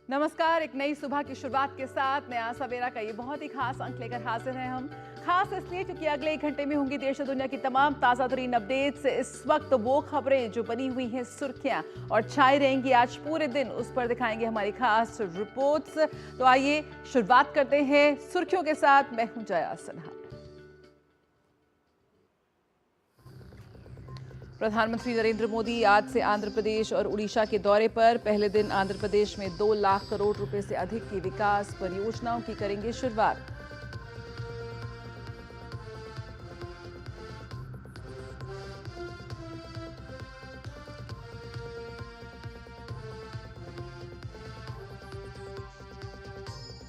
नमस्कार। एक नई सुबह की शुरुआत के साथ नया सवेरा का ये बहुत ही खास अंक लेकर हाजिर हैं हम। खास इसलिए क्योंकि अगले 1 घंटे में होंगी देश और दुनिया की तमाम ताजा तरीन अपडेट्स। इस वक्त वो खबरें जो बनी हुई हैं सुर्खियां और छाई रहेंगी आज पूरे दिन, उस पर दिखाएंगे हमारी खास रिपोर्ट्स। तो आइए शुरुआत करते हैं सुर्खियों के साथ। मैं हूं जया सिन्हा। प्रधानमंत्री नरेंद्र मोदी आज से आंध्र प्रदेश और उड़ीसा के दौरे पर। पहले दिन आंध्र प्रदेश में 2 लाख करोड़ रुपए से अधिक की विकास परियोजनाओं की करेंगे शुरुआत।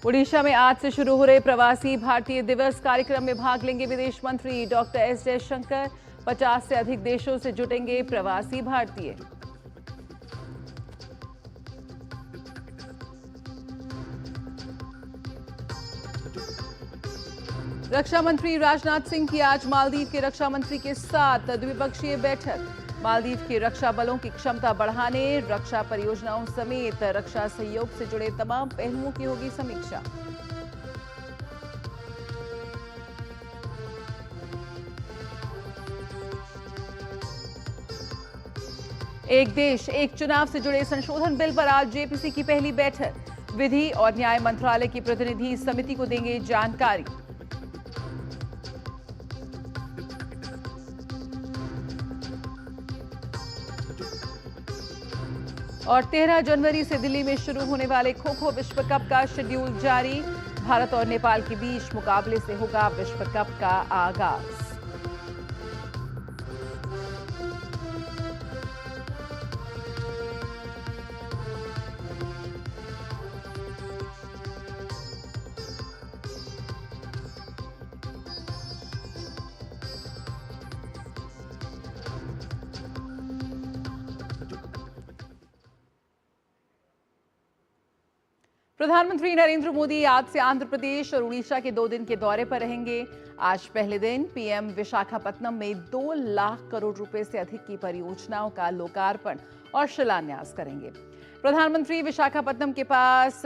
उड़ीसा में आज से शुरू हो रहे प्रवासी भारतीय दिवस कार्यक्रम में भाग लेंगे विदेश मंत्री डॉक्टर एस जयशंकर। 50 से अधिक देशों से जुटेंगे प्रवासी भारतीय। रक्षा मंत्री राजनाथ सिंह की आज मालदीव के रक्षा मंत्री के साथ द्विपक्षीय बैठक। मालदीव के रक्षा बलों की क्षमता बढ़ाने, रक्षा परियोजनाओं समेत रक्षा सहयोग से जुड़े तमाम पहलुओं की होगी समीक्षा। एक देश एक चुनाव से जुड़े संशोधन बिल पर आज जेपीसी की पहली बैठक। विधि और न्याय मंत्रालय की प्रतिनिधि समिति को देंगे जानकारी। और 13 जनवरी से दिल्ली में शुरू होने वाले खो खो विश्व कप का शेड्यूल जारी। भारत और नेपाल के बीच मुकाबले से होगा विश्व कप का आगाज। प्रधानमंत्री नरेंद्र मोदी आज से आंध्र प्रदेश और उड़ीसा के 2 दिन के दौरे पर रहेंगे। आज पहले दिन पीएम विशाखापत्तनम में 2 लाख करोड़ रुपए से अधिक की परियोजनाओं का लोकार्पण और शिलान्यास करेंगे। प्रधानमंत्री विशाखापत्तनम के पास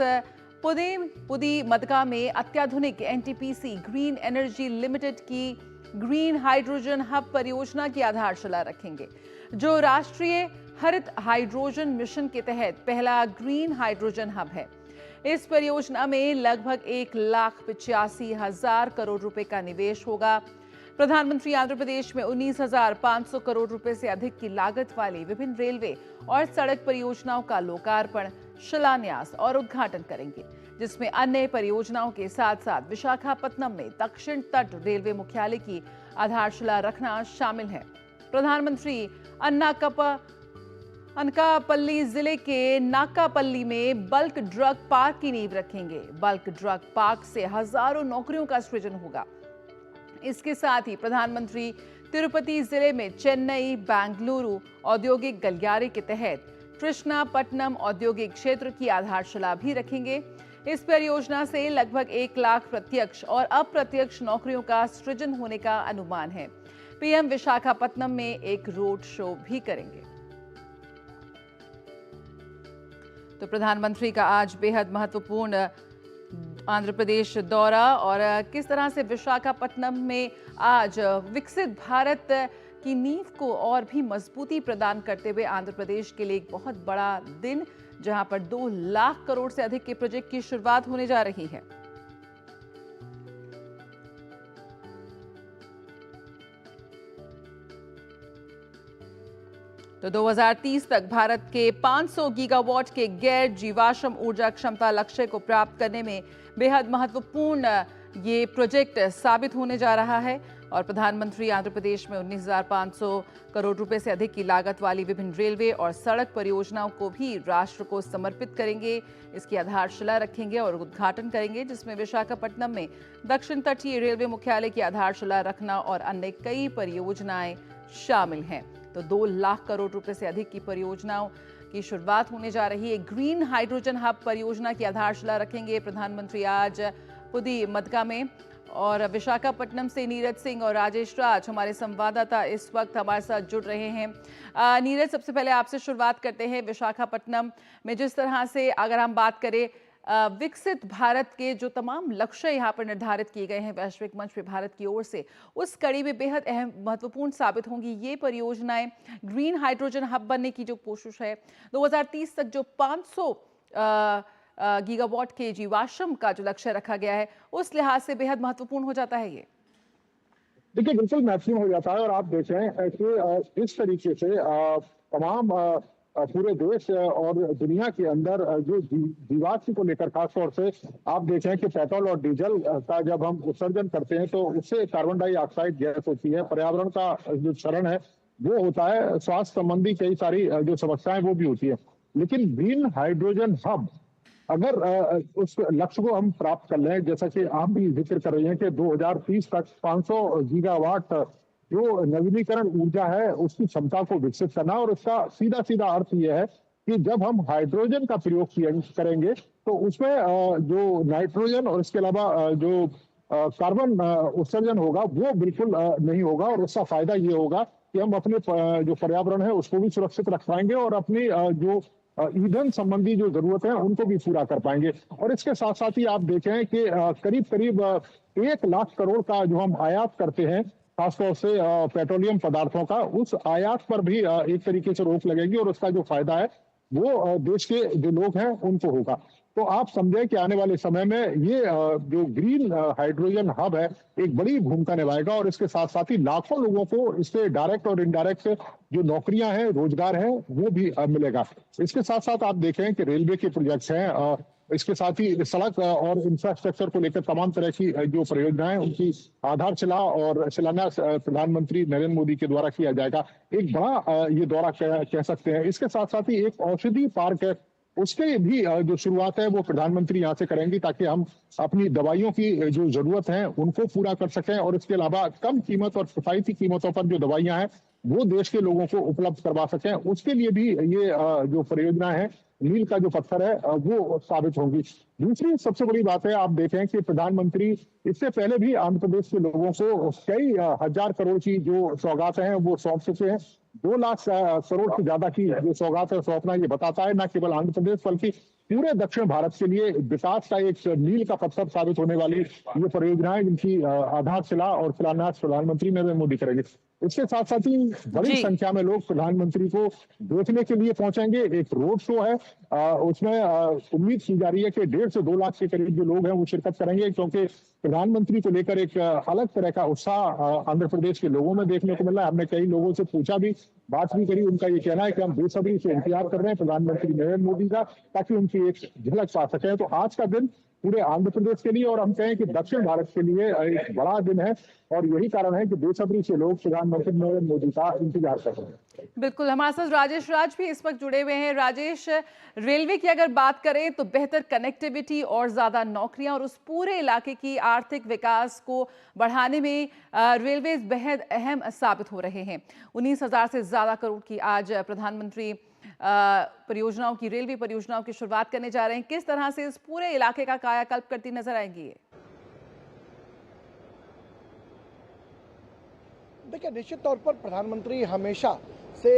पुदी मदका में अत्याधुनिक एनटीपीसी ग्रीन एनर्जी लिमिटेड की ग्रीन हाइड्रोजन हब परियोजना की आधारशिला रखेंगे, जो राष्ट्रीय हरित हाइड्रोजन मिशन के तहत पहला ग्रीन हाइड्रोजन हब है। इस परियोजना में लगभग 1,85,000 करोड़ रुपए का निवेश होगा। प्रधानमंत्री आंध्र प्रदेश में 19,500 करोड़ रुपए से अधिक की लागत वाली विभिन्न रेलवे और सड़क परियोजनाओं का लोकार्पण, शिलान्यास और उद्घाटन करेंगे, जिसमें अन्य परियोजनाओं के साथ साथ विशाखापत्तनम में दक्षिण तट रेलवे मुख्यालय की आधारशिला रखना शामिल है। प्रधानमंत्री अनकापल्ली जिले के नाकापल्ली में बल्क ड्रग पार्क की नींव रखेंगे। बल्क ड्रग पार्क से हजारों नौकरियों का सृजन होगा। इसके साथ ही प्रधानमंत्री तिरुपति जिले में चेन्नई बेंगलुरु औद्योगिक गलियारे के तहत कृष्णापट्टनम औद्योगिक क्षेत्र की आधारशिला भी रखेंगे। इस परियोजना से लगभग 1 लाख प्रत्यक्ष और अप्रत्यक्ष नौकरियों का सृजन होने का अनुमान है। पीएम विशाखापत्तनम में एक रोड शो भी करेंगे। तो प्रधानमंत्री का आज बेहद महत्वपूर्ण आंध्र प्रदेश दौरा, और किस तरह से विशाखापत्तनम में आज विकसित भारत की नींव को और भी मजबूती प्रदान करते हुए आंध्र प्रदेश के लिए एक बहुत बड़ा दिन, जहां पर 2 लाख करोड़ से अधिक के प्रोजेक्ट की शुरुआत होने जा रही है। तो 2030 तक भारत के 500 गीगावाट के गैर जीवाश्म ऊर्जा क्षमता लक्ष्य को प्राप्त करने में बेहद महत्वपूर्ण ये प्रोजेक्ट साबित होने जा रहा है। और प्रधानमंत्री आंध्र प्रदेश में 19,500 करोड़ रुपए से अधिक की लागत वाली विभिन्न रेलवे और सड़क परियोजनाओं को भी राष्ट्र को समर्पित करेंगे। इसकी आधारशिला रखेंगे और उद्घाटन करेंगे, जिसमें विशाखापट्टनम में दक्षिण तटीय रेलवे मुख्यालय की आधारशिला रखना और अन्य कई परियोजनाएं शामिल हैं। तो 2 लाख करोड़ रुपए से अधिक की परियोजनाओं की शुरुआत होने जा रही है। ग्रीन हाइड्रोजन हब परियोजना की आधारशिला रखेंगे प्रधानमंत्री आज पुदी मदगा में। और विशाखापट्टनम से नीरज सिंह और राजेश राज हमारे संवाददाता इस वक्त हमारे साथ जुड़ रहे हैं। नीरज, सबसे पहले आपसे शुरुआत करते हैं। विशाखापट्टनम में जिस तरह से अगर हम बात करें विकसित भारत के जो तमाम लक्ष्य यहाँ पर निर्धारित किए गए हैं वैश्विक मंच पे भारत की ओर से, उस कड़ी में बेहद अहम महत्वपूर्ण साबित होंगी ये परियोजनाएं। ग्रीन हाइड्रोजन हब बनने की जो कोशिश है, 2030 तक जो 500 गीगावाट के जीवाश्म का जो लक्ष्य रखा गया है, उस लिहाज से बेहद महत्वपूर्ण हो जाता है ये। देखिए, बिल्कुल मैक्सिमम हो जाता है। और आप देखें कि इस तरीके से तमाम पूरे देश और दुनिया के अंदर जो जीवाश्म को लेकर खासतौर से आप देखें कि पेट्रोल और डीजल का जब हम उत्सर्जन करते हैं तो उससे कार्बन डाइऑक्साइड गैस होती है, पर्यावरण का जो क्षरण है वो होता है, स्वास्थ्य संबंधी कई सारी जो समस्याएं वो भी होती है। लेकिन ग्रीन हाइड्रोजन हब अगर उस लक्ष्य को हम प्राप्त कर लें, जैसा कि आप भी जिक्र कर रही हैं कि 2030 तक 500 गीगावाट जो नवीनीकरण ऊर्जा है उसकी क्षमता को विकसित करना। और उसका सीधा सीधा अर्थ यह है कि जब हम हाइड्रोजन का प्रयोग करेंगे तो उसमें जो नाइट्रोजन और इसके अलावा जो कार्बन उत्सर्जन होगा वो बिल्कुल नहीं होगा। और उसका फायदा ये होगा कि हम अपने जो पर्यावरण है उसको भी सुरक्षित रख पाएंगे और अपनी जो ईंधन संबंधी जो जरूरत है उनको भी पूरा कर पाएंगे। और इसके साथ साथ ही आप देखें कि करीब करीब 1 लाख करोड़ का जो हम आयात करते हैं खासतौर से पेट्रोलियम पदार्थों का, उस आयात पर भी एक तरीके से रोक लगेगी और उसका जो फायदा है वो देश के जो लोग हैं उनको होगा। तो आप समझें कि आने वाले समय में ये जो ग्रीन हाइड्रोजन हब है एक बड़ी भूमिका निभाएगा और इसके साथ साथ ही लाखों लोगों को इससे डायरेक्ट और इनडायरेक्ट जो नौकरियां हैं, रोजगार है वो भी मिलेगा। इसके साथ साथ आप देखें कि रेलवे के प्रोजेक्ट्स हैं, इसके साथ ही सड़क और इंफ्रास्ट्रक्चर को लेकर तमाम तरह की जो परियोजनाएं उनकी आधारशिला और शिलान्यास प्रधानमंत्री नरेंद्र मोदी के द्वारा किया जाएगा। एक बड़ा ये दौरा कह सकते हैं। इसके साथ साथ ही एक औषधि पार्क है, उसके भी जो शुरुआत है वो प्रधानमंत्री यहाँ से करेंगी ताकि हम अपनी दवाइयों की जो जरूरत है उनको पूरा कर सकें। और इसके अलावा कम कीमत और किफायती कीमतों पर जो दवाइयां हैं वो देश के लोगों को उपलब्ध करवा सकें, उसके लिए भी ये जो परियोजना है मील का जो पत्थर है वो साबित होगी। दूसरी सबसे बड़ी बात है, आप देखें कि प्रधानमंत्री इससे पहले भी आंध्र प्रदेश के लोगों को कई हजार करोड़ की जो सौगातें हैं वो सौंप चुके हैं। 2 लाख करोड़ से ज्यादा की जो सौगात है सौंपना ये बताता है न केवल आंध्र प्रदेश बल्कि पूरे दक्षिण भारत के लिए विकास का एक मील का पत्थर साबित होने वाली ये परियोजनाएं जिनकी आधारशिला और शिलान्यास प्रधानमंत्री नरेंद्र मोदी करेंगे। इसके साथ साथ ही बड़ी संख्या में लोग प्रधानमंत्री को देखने के लिए पहुंचेंगे। एक रोड शो है, उसमें उम्मीद की जा रही है कि 1.5 से 2 लाख के करीब जो लोग हैं वो शिरकत करेंगे, क्योंकि प्रधानमंत्री को लेकर एक अलग तरह का उत्साह आंध्र प्रदेश के लोगों में देखने को मिल रहा है। हमने कई लोगों से पूछा भी, बात भी करी, उनका ये कहना है कि हम बेसब्री से इंतजार कर रहे हैं प्रधानमंत्री नरेंद्र मोदी का ताकि उनकी एक झलक पा सकें। तो आज का दिन पूरे आंध्र प्रदेश के लिए और हम कहें कि दक्षिण भारत के लिए एक बड़ा दिन है और यही कारण है कि बेसब्री से लोग प्रधानमंत्री नरेंद्र मोदी का इंतजार कर रहे हैं। बिल्कुल, हमारे साथ राजेश राज भी इस वक्त जुड़े हुए हैं। राजेश, रेलवे की अगर बात करें तो बेहतर कनेक्टिविटी और ज्यादा नौकरियां और उस पूरे इलाके की आर्थिक विकास को बढ़ाने में रेलवे बेहद अहम साबित हो रहे हैं। 19,000 से ज्यादा करोड़ की आज प्रधानमंत्री परियोजनाओं की, रेलवे परियोजनाओं की शुरुआत करने जा रहे हैं। किस तरह से इस पूरे इलाके का कायाकल्प करती नजर आएंगी ये? देखिए, निश्चित तौर पर प्रधानमंत्री हमेशा से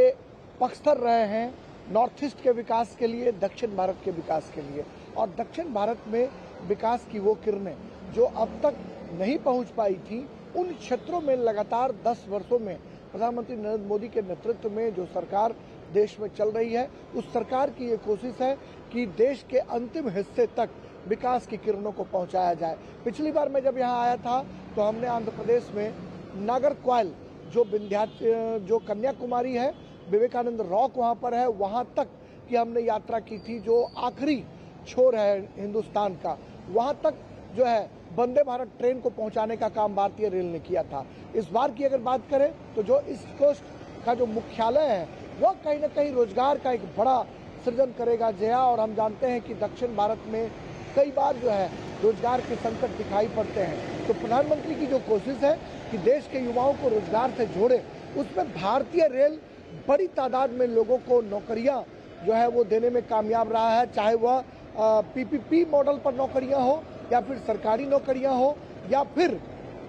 पक्षधर रहे हैं नॉर्थ ईस्ट के विकास के लिए, दक्षिण भारत के विकास के लिए। और दक्षिण भारत में विकास की वो किरणें जो अब तक नहीं पहुंच पाई थी, उन क्षेत्रों में लगातार 10 वर्षों में प्रधानमंत्री नरेंद्र मोदी के नेतृत्व में जो सरकार देश में चल रही है, उस सरकार की ये कोशिश है कि देश के अंतिम हिस्से तक विकास की किरणों को पहुंचाया जाए। पिछली बार मैं जब यहाँ आया था तो हमने आंध्र प्रदेश में नागरकोइल जो कन्याकुमारी है, विवेकानंद रॉक वहाँ पर है, वहाँ तक की हमने यात्रा की थी, जो आखिरी छोर है हिंदुस्तान का। वहाँ तक जो है वंदे भारत ट्रेन को पहुँचाने का काम भारतीय रेल ने किया था। इस बार की अगर बात करें तो जो ईस्ट कोस्ट का जो मुख्यालय है वह कहीं ना कहीं रोजगार का एक बड़ा सृजन करेगा जया। और हम जानते हैं कि दक्षिण भारत में कई बार जो है रोजगार के संकट दिखाई पड़ते हैं। तो प्रधानमंत्री की जो कोशिश है कि देश के युवाओं को रोजगार से जोड़े, उसमें भारतीय रेल बड़ी तादाद में लोगों को नौकरियां जो है वो देने में कामयाब रहा है, चाहे वह पीपीपी मॉडल पर नौकरियां हो या फिर सरकारी नौकरियां हो या फिर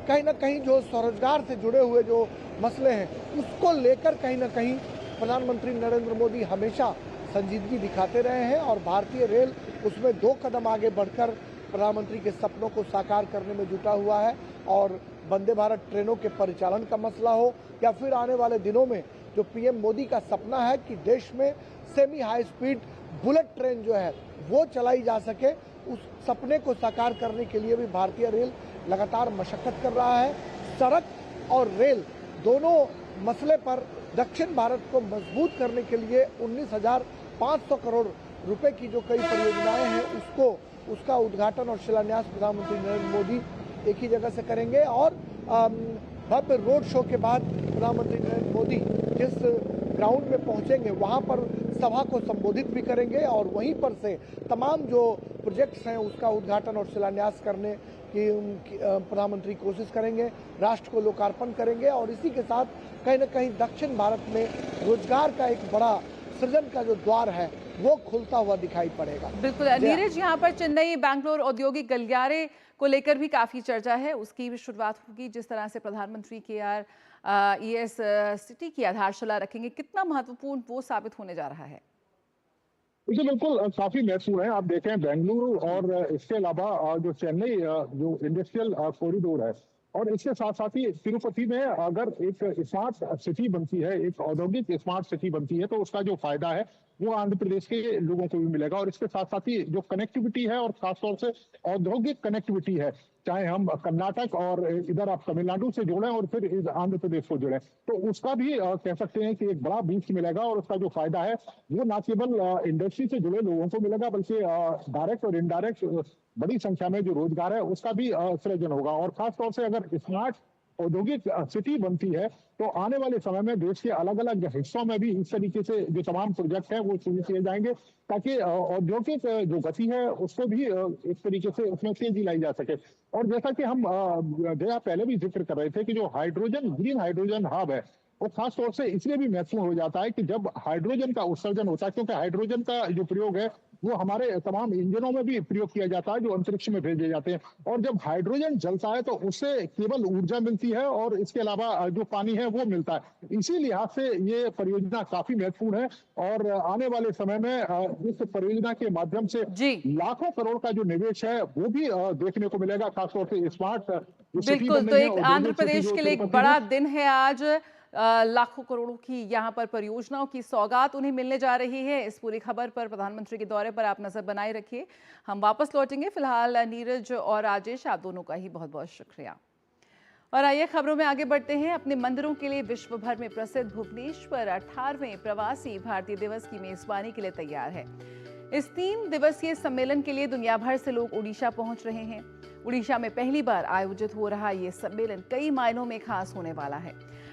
कहीं ना कहीं जो स्वरोजगार से जुड़े हुए जो मसले हैं उसको लेकर कहीं ना कहीं प्रधानमंत्री नरेंद्र मोदी हमेशा संजीदगी दिखाते रहे हैं और भारतीय रेल उसमें 2 कदम आगे बढ़कर प्रधानमंत्री के सपनों को साकार करने में जुटा हुआ है। और वंदे भारत ट्रेनों के परिचालन का मसला हो या फिर आने वाले दिनों में जो पीएम मोदी का सपना है कि देश में semi high speed bullet train जो है वो चलाई जा सके, उस सपने को साकार करने के लिए भी भारतीय रेल लगातार मशक्कत कर रहा है। सड़क और रेल दोनों मसले पर दक्षिण भारत को मजबूत करने के लिए 19,500 करोड़ रुपए की जो कई परियोजनाएं हैं उसका उद्घाटन और शिलान्यास प्रधानमंत्री नरेंद्र मोदी एक ही जगह से करेंगे। और भव्य रोड शो के बाद प्रधानमंत्री नरेंद्र मोदी जिस ग्राउंड में पहुंचेंगे वहां पर सभा को संबोधित भी करेंगे और वहीं पर से तमाम जो प्रोजेक्ट्स हैं उसका उद्घाटन और शिलान्यास करने की प्रधानमंत्री कोशिश करेंगे, राष्ट्र को लोकार्पण करेंगे और इसी के साथ कहीं न कहीं दक्षिण भारत में रोजगार का एक बड़ा सृजन का जो द्वार है वो खुलता हुआ दिखाई पड़ेगा। बिल्कुल नीरज, यहाँ पर चेन्नई बैंगलोर औद्योगिक गलियारे को लेकर भी काफी चर्चा है, उसकी भी शुरुआत होगी। जिस तरह से प्रधानमंत्री KRES सिटी की आधारशिला रखेंगे, कितना महत्वपूर्ण वो साबित होने जा रहा है? देखिए बिल्कुल काफी महत्वपूर्ण है। आप देखें बेंगलुरु और इसके अलावा जो चेन्नई जो इंडस्ट्रियल कॉरिडोर है और इसके साथ साथ ही तिरुपति में अगर एक स्मार्ट सिटी बनती है, एक औद्योगिक स्मार्ट सिटी बनती है तो उसका जो फायदा है वो आंध्र प्रदेश के लोगों को भी मिलेगा। और इसके साथ साथ ही जो कनेक्टिविटी है और खासतौर से औद्योगिक कनेक्टिविटी है, चाहे हम कर्नाटक और इधर आप तमिलनाडु से जुड़े और फिर इस आंध्र प्रदेश को जुड़े, तो उसका भी कह सकते हैं कि एक बड़ा बीच मिलेगा। और उसका जो फायदा है वो न केवल इंडस्ट्री से जुड़े लोगों को मिलेगा बल्कि डायरेक्ट और इनडायरेक्ट बड़ी संख्या में जो रोजगार है उसका भी सृजन होगा। और खासतौर से अगर स्मार्ट औद्योगिक सिटी बनती है तो आने वाले समय में देश के अलग अलग हिस्सों में भी इस तरीके से जो तमाम प्रोजेक्ट हैं वो शुरू किए जाएंगे ताकि औद्योगिक जो गति है उसको भी एक तरीके से उसमें तेजी लाई जा सके। और जैसा कि हम जया पहले भी जिक्र कर रहे थे कि जो हाइड्रोजन ग्रीन हाइड्रोजन हब है वो खास तौर से इसलिए भी महत्वपूर्ण हो जाता है कि जब हाइड्रोजन का उत्सर्जन होता है, क्योंकि हाइड्रोजन का जो प्रयोग है वो हमारे तमाम इंजनों में भी प्रयोग किया जाता है जो अंतरिक्ष में भेजे जाते हैं। और जब हाइड्रोजन जलता है तो उससे केवल ऊर्जा मिलती है और इसके अलावा जो पानी है वो मिलता है। इसी लिहाज से ये परियोजना काफी महत्वपूर्ण है और आने वाले समय में इस परियोजना के माध्यम से लाखों करोड़ का जो निवेश है वो भी देखने को मिलेगा, खासतौर से स्मार्ट। बिल्कुल, तो एक आंध्र प्रदेश के लिए एक बड़ा दिन है आज। लाखों करोड़ों की यहाँ पर परियोजनाओं की सौगात उन्हें मिलने जा रही है। इस पूरी खबर पर, प्रधानमंत्री के दौरे पर आप नजर बनाए रखिए। हम वापस लौटेंगे। फिलहाल नीरज और राजेश, आप दोनों का ही बहुत बहुत शुक्रिया। और आइए खबरों में आगे बढ़ते हैं। अपने मंदिरों के लिए विश्व भर में प्रसिद्ध भुवनेश्वर 18वें प्रवासी भारतीय दिवस की मेजबानी के लिए तैयार है। इस 3 दिवसीय सम्मेलन के लिए दुनिया भर से लोग ओडिशा पहुंच रहे हैं। ओडिशा में पहली बार आयोजित हो रहा ये सम्मेलन कई मायनों में खास होने वाला है।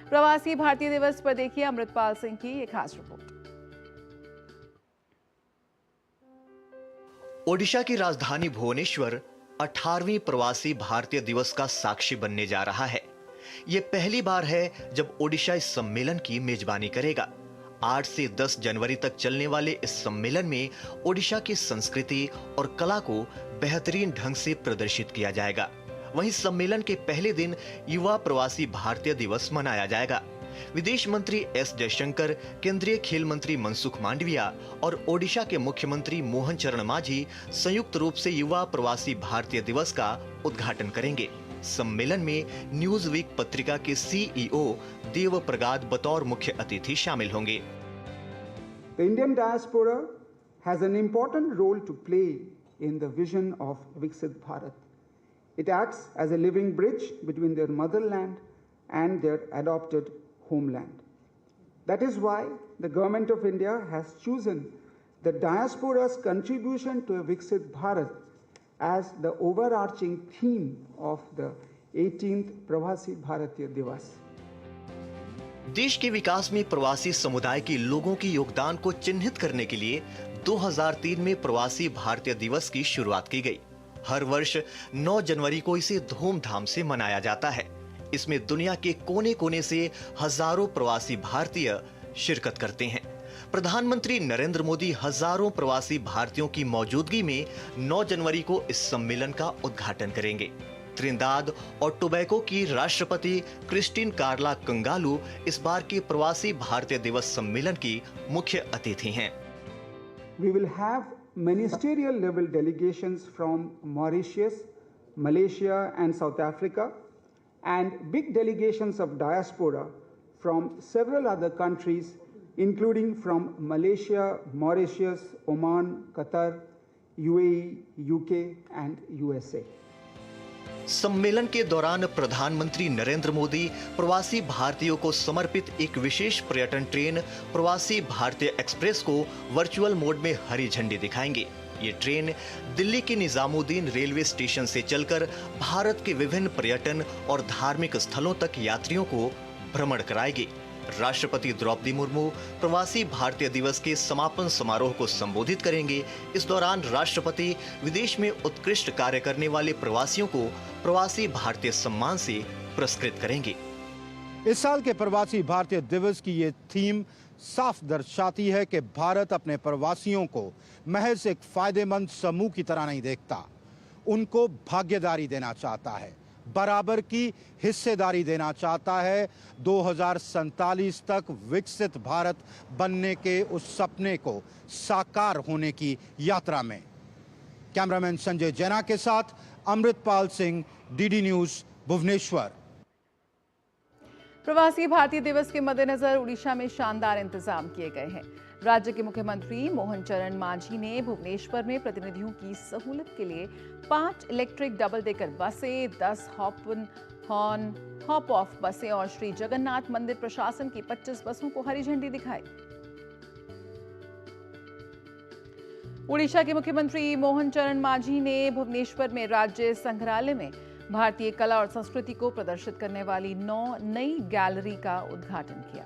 प्रवासी भारतीय दिवस पर देखिए अमृतपाल सिंह की ये खास रिपोर्ट। ओडिशा की राजधानी भुवनेश्वर 18वीं प्रवासी भारतीय दिवस का साक्षी बनने जा रहा है। ये पहली बार है जब ओडिशा इस सम्मेलन की मेजबानी करेगा। 8 से 10 जनवरी तक चलने वाले इस सम्मेलन में ओडिशा की संस्कृति और कला को बेहतरीन ढंग से प्रदर्शित किया जाएगा। वहीं सम्मेलन के पहले दिन युवा प्रवासी भारतीय दिवस मनाया जाएगा। विदेश मंत्री एस जयशंकर, केंद्रीय खेल मंत्री मनसुख मांडविया और ओडिशा के मुख्यमंत्री मोहन चरण मांझी संयुक्त रूप से युवा प्रवासी भारतीय दिवस का उद्घाटन करेंगे। सम्मेलन में न्यूज वीक पत्रिका के CEO देव प्रगाद बतौर मुख्य अतिथि शामिल होंगे। The Indian diaspora has an important role to play in the vision of Viksit Bharat. It acts as a living bridge between their motherland and their adopted homeland. That is why the Government of India has chosen the diaspora's contribution to a Viksit Bharat as the overarching theme of the 18th Pravasi Bharatiya Divas. देश के विकास में प्रवासी समुदाय के लोगों के योगदान को चिन्हित करने के लिए 2003 में प्रवासी भारतीय दिवस की शुरुआत की गई। हर वर्ष 9 जनवरी को इसे धूमधाम से मनाया जाता है। इसमें दुनिया के कोने कोने से हजारों प्रवासी भारतीय शिरकत करते हैं। प्रधानमंत्री नरेंद्र मोदी हजारों प्रवासी भारतीयों की मौजूदगी में 9 जनवरी को इस सम्मेलन का उद्घाटन करेंगे। त्रिनिदाद और टोबैगो की राष्ट्रपति क्रिस्टिन कार्ला कंगालू इस बार के प्रवासी भारतीय दिवस सम्मेलन की मुख्य अतिथि हैं। We will have ministerial level delegations from Mauritius, Malaysia and South Africa, and big delegations of diaspora from several other countries, including from Malaysia, Mauritius, Oman, Qatar, UAE, UK and USA. सम्मेलन के दौरान प्रधानमंत्री नरेंद्र मोदी प्रवासी भारतीयों को समर्पित एक विशेष पर्यटन ट्रेन प्रवासी भारतीय एक्सप्रेस को वर्चुअल मोड में हरी झंडी दिखाएंगे। ये ट्रेन दिल्ली के निजामुद्दीन रेलवे स्टेशन से चलकर भारत के विभिन्न पर्यटन और धार्मिक स्थलों तक यात्रियों को भ्रमण कराएगी। राष्ट्रपति द्रौपदी मुर्मू प्रवासी भारतीय दिवस के समापन समारोह को संबोधित करेंगे। इस दौरान राष्ट्रपति विदेश में उत्कृष्ट कार्य करने वाले प्रवासियों को प्रवासी भारतीय सम्मान से पुरस्कृत करेंगे। इस साल के प्रवासी भारतीय दिवस की ये थीम साफ दर्शाती है कि भारत अपने प्रवासियों को महज एक फायदेमंद समूह की तरह नहीं देखता, उनको भागीदारी देना चाहता है, बराबर की हिस्सेदारी देना चाहता है। 2047 तक विकसित भारत बनने के उस सपने को साकार होने की यात्रा में। कैमरामैन संजय जैना के साथ अमृतपाल सिंह, डीडी न्यूज, भुवनेश्वर। प्रवासी भारतीय दिवस के मद्देनजर उड़ीसा में शानदार इंतजाम किए गए हैं। राज्य के मुख्यमंत्री मोहन चरण मांझी ने भुवनेश्वर में प्रतिनिधियों की सहूलत के लिए 5 इलेक्ट्रिक डबल डेकर बसें, 10 हॉप ऑफ बसें और श्री जगन्नाथ मंदिर प्रशासन की 25 बसों को हरी झंडी दिखाई। उड़ीसा के मुख्यमंत्री मोहन चरण मांझी ने भुवनेश्वर में राज्य संग्रहालय में भारतीय कला और संस्कृति को प्रदर्शित करने वाली 9 नई गैलरी का उद्घाटन किया।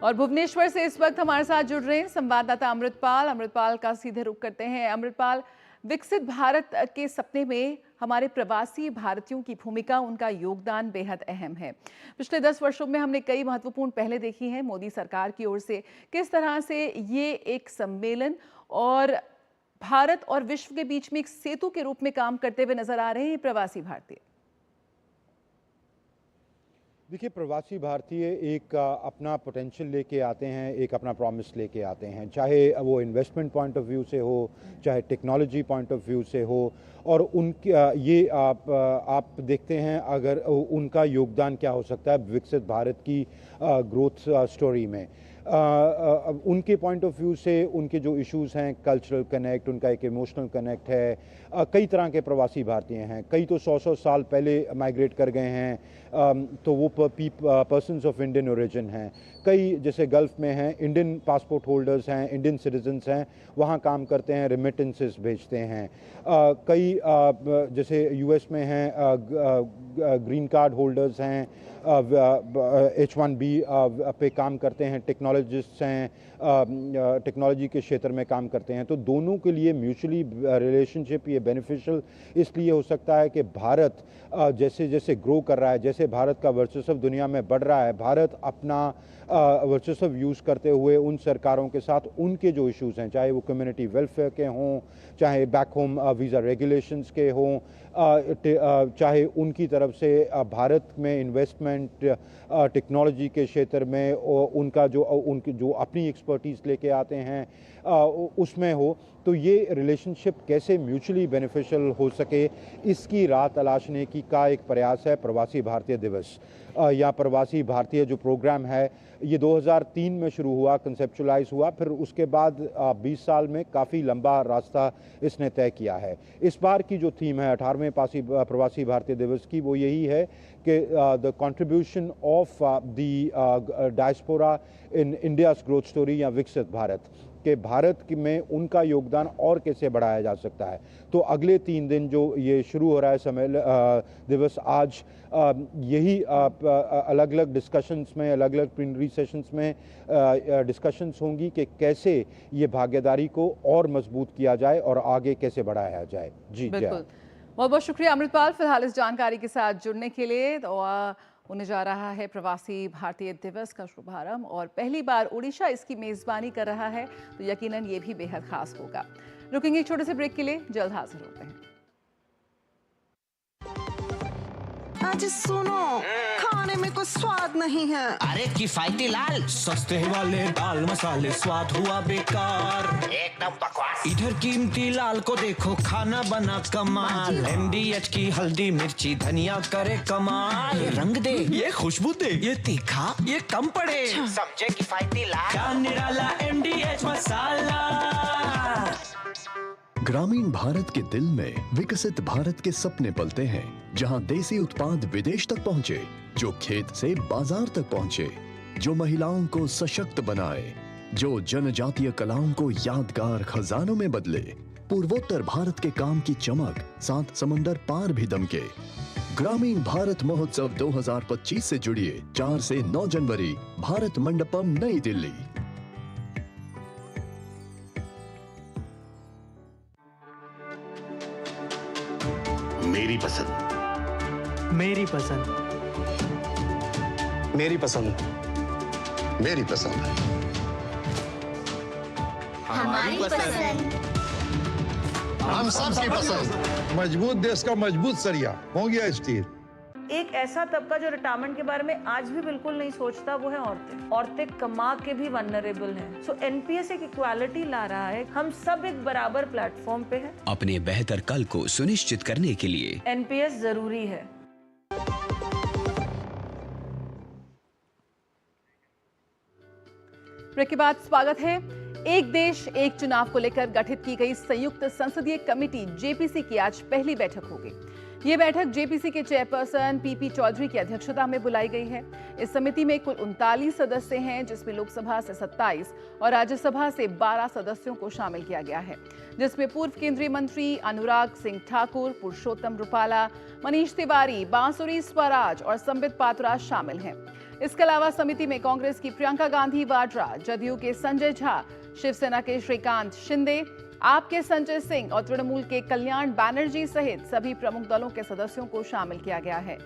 और भुवनेश्वर से इस वक्त हमारे साथ जुड़ रहे हैं संवाददाता अमृतपाल का सीधे रुख करते हैं। अमृतपाल, विकसित भारत के सपने में हमारे प्रवासी भारतीयों की भूमिका, उनका योगदान बेहद अहम है। पिछले 10 वर्षों में हमने कई महत्वपूर्ण पहलें देखी हैं मोदी सरकार की ओर से। किस तरह से ये एक सम्मेलन और भारत और विश्व के बीच में एक सेतु के रूप में काम करते हुए नजर आ रहे हैं प्रवासी भारतीय? देखिए, प्रवासी भारतीय एक अपना पोटेंशियल लेके आते हैं, एक अपना प्रॉमिस लेके आते हैं, चाहे वो इन्वेस्टमेंट पॉइंट ऑफ व्यू से हो, चाहे टेक्नोलॉजी पॉइंट ऑफ व्यू से हो। और उनकी ये आप देखते हैं अगर उनका योगदान क्या हो सकता है विकसित भारत की ग्रोथ स्टोरी में। उनके पॉइंट ऑफ व्यू से उनके जो इश्यूज़ हैं, कल्चरल कनेक्ट, उनका एक इमोशनल कनेक्ट है। कई तरह के प्रवासी भारतीय हैं, कई तो 100 साल पहले माइग्रेट कर गए हैं, तो वो पर्सन्स ऑफ इंडियन ओरिजिन हैं। कई जैसे गल्फ़ में हैं, इंडियन पासपोर्ट होल्डर्स हैं, इंडियन सिटीजन्स हैं, वहाँ काम करते हैं, रेमिटेंसेस भेजते हैं। कई जैसे यूएस में हैं, ग्रीन कार्ड होल्डर्स हैं, H1B पे काम करते हैं, टेक्नोलॉजिस्ट्स हैं, टेक्नोलॉजी के क्षेत्र में काम करते हैं। तो दोनों के लिए म्यूचुअली रिलेशनशिप ये बेनिफिशियल इसलिए हो सकता है कि भारत जैसे जैसे ग्रो कर रहा है, जैसे भारत का वर्चस्व दुनिया में बढ़ रहा है, भारत अपना वर्चस्व यूज़ करते हुए उन सरकारों के साथ उनके जो इश्यूज़ हैं, चाहे वो कम्युनिटी वेलफेयर के हों, चाहे बैक होम वीज़ा रेगुलेशंस के हों, चाहे उनकी तरफ से भारत में इन्वेस्टमेंट टेक्नोलॉजी के क्षेत्र में उनका उनकी जो अपनी एक्सपर्टीज़ लेके आते हैं उसमें हो, तो ये रिलेशनशिप कैसे म्यूचुअली बेनिफिशियल हो सके, इसकी राह तलाशने की का एक प्रयास है प्रवासी भारतीय दिवस। या प्रवासी भारतीय जो प्रोग्राम है ये 2003 में शुरू हुआ, कंसेप्चुलाइज हुआ, फिर उसके बाद 20 साल में काफ़ी लंबा रास्ता इसने तय किया है। इस बार की जो थीम है 18वें प्रवासी भारतीय दिवस की, वो यही है कि the contribution of the diaspora in India's growth story, या विकसित भारत के भारत में उनका योगदान और कैसे बढ़ाया जा सकता है। तो अगले 3 दिन जो ये शुरू हो रहा है सम्मेलन दिवस, आज यही अलग अलग डिस्कशंस में, अलग अलग प्लीनरी सेशंस में डिस्कशंस होंगी कि कैसे ये भागीदारी को और मजबूत किया जाए और आगे कैसे बढ़ाया जाए। जी, बिल्कुल, बहुत बहुत शुक्रिया अमृतपाल फिलहाल इस जानकारी के साथ जुड़ने के लिए। होने जा रहा है प्रवासी भारतीय दिवस का शुभारंभ और पहली बार ओडिशा इसकी मेजबानी कर रहा है, तो यकीनन ये भी बेहद खास होगा। रुकेंगे एक छोटे से ब्रेक के लिए, जल्द हाजिर होते हैं। आज सुनो, खाने में कुछ स्वाद नहीं है। अरे किफायती लाल सस्ते वाले दाल मसाले स्वाद हुआ बेकार, एकदम बकवास। इधर कीमती लाल को देखो खाना बना कमाल, MDH की हल्दी मिर्ची धनिया करे कमाल। ये रंग दे, ये खुशबू दे, ये तीखा, ये कम पड़े, समझे किफायती लाल। क्या निराला MDH मसाला। ग्रामीण भारत के दिल में विकसित भारत के सपने पलते हैं, जहां देसी उत्पाद विदेश तक पहुंचे, जो खेत से बाजार तक पहुंचे, जो महिलाओं को सशक्त बनाए, जो जनजातीय कलाओं को यादगार खजानों में बदले। पूर्वोत्तर भारत के काम की चमक 7 समंदर पार भी दमके। ग्रामीण भारत महोत्सव 2025 से जुड़िए 4 से 9 जनवरी, भारत मंडपम, नई दिल्ली। मेरी पसंद, मेरी पसंद, मेरी पसंद, मेरी पसंद, हमारी पसंद, हम सबकी पसंद। मजबूत देश का मजबूत सरिया हो गया स्टील। एक ऐसा तबका जो रिटायरमेंट के बारे में आज भी बिल्कुल नहीं सोचता, वो है औरतें। औरतें कमा के भी वल्नरेबल हैं। सो एनपीएस एक इक्वालिटी ला रहा है, हम सब एक बराबर प्लेटफॉर्म पे हैं। अपने बेहतर कल को सुनिश्चित करने के लिए एनपीएस जरूरी है। ब्रेक के बाद स्वागत है। एक देश एक चुनाव को लेकर गठित की गई संयुक्त संसदीय कमेटी जेपीसी की आज पहली बैठक होगी। ये बैठक जेपीसी के चेयरपर्सन पीपी चौधरी की अध्यक्षता में बुलाई गई है। इस समिति में कुल 39 सदस्य हैं, जिसमें लोकसभा से 27 और राज्यसभा से 12 सदस्यों को शामिल किया गया है, जिसमें पूर्व केंद्रीय मंत्री अनुराग सिंह ठाकुर, पुरुषोत्तम रुपाला, मनीष तिवारी, बांसुरी स्वराज और संबित पात्रा शामिल हैं। इसके अलावा समिति में कांग्रेस की प्रियंका गांधी वाड्रा, जदयू के संजय झा, शिवसेना के श्रीकांत शिंदे, आपके संजय सिंह और तृणमूल के कल्याण बैनर्जी सहित सभी प्रमुख दलों के सदस्यों को शामिल किया गया है।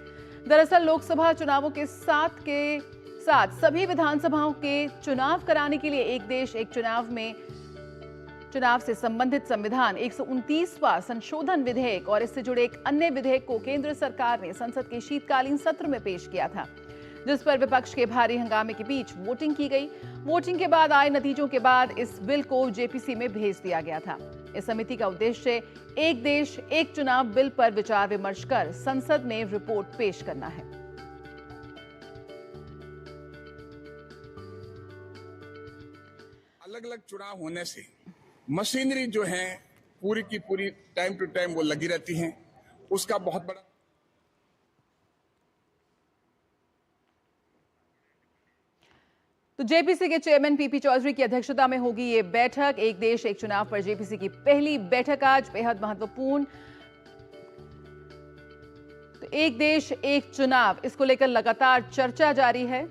दरअसल लोकसभा चुनावों के साथ सभी विधानसभाओं के चुनाव कराने के लिए एक देश एक चुनाव से संबंधित संविधान 129वां संशोधन विधेयक और इससे जुड़े एक अन्य विधेयक को केंद्र सरकार ने संसद के शीतकालीन सत्र में पेश किया था, जिस पर विपक्ष के भारी हंगामे के बीच वोटिंग की गई। वोटिंग के बाद आए नतीजों के बाद इस बिल को जेपीसी में भेज दिया गया था। इस समिति का उद्देश्य एक देश एक चुनाव बिल पर विचार विमर्श कर संसद में रिपोर्ट पेश करना है। अलग अलग चुनाव होने से मशीनरी जो है पूरी की पूरी टाइम टू टाइम वो लगी रहती हैं, उसका बहुत बड़ा तो जेपीसी के चेयरमैन पीपी चौधरी की अध्यक्षता में होगी ये बैठक। एक देश एक चुनाव पर जेपीसी की पहली बैठक आज बेहद महत्वपूर्ण। तो एक देश एक चुनाव, इसको लेकर लगातार चर्चा जारी है।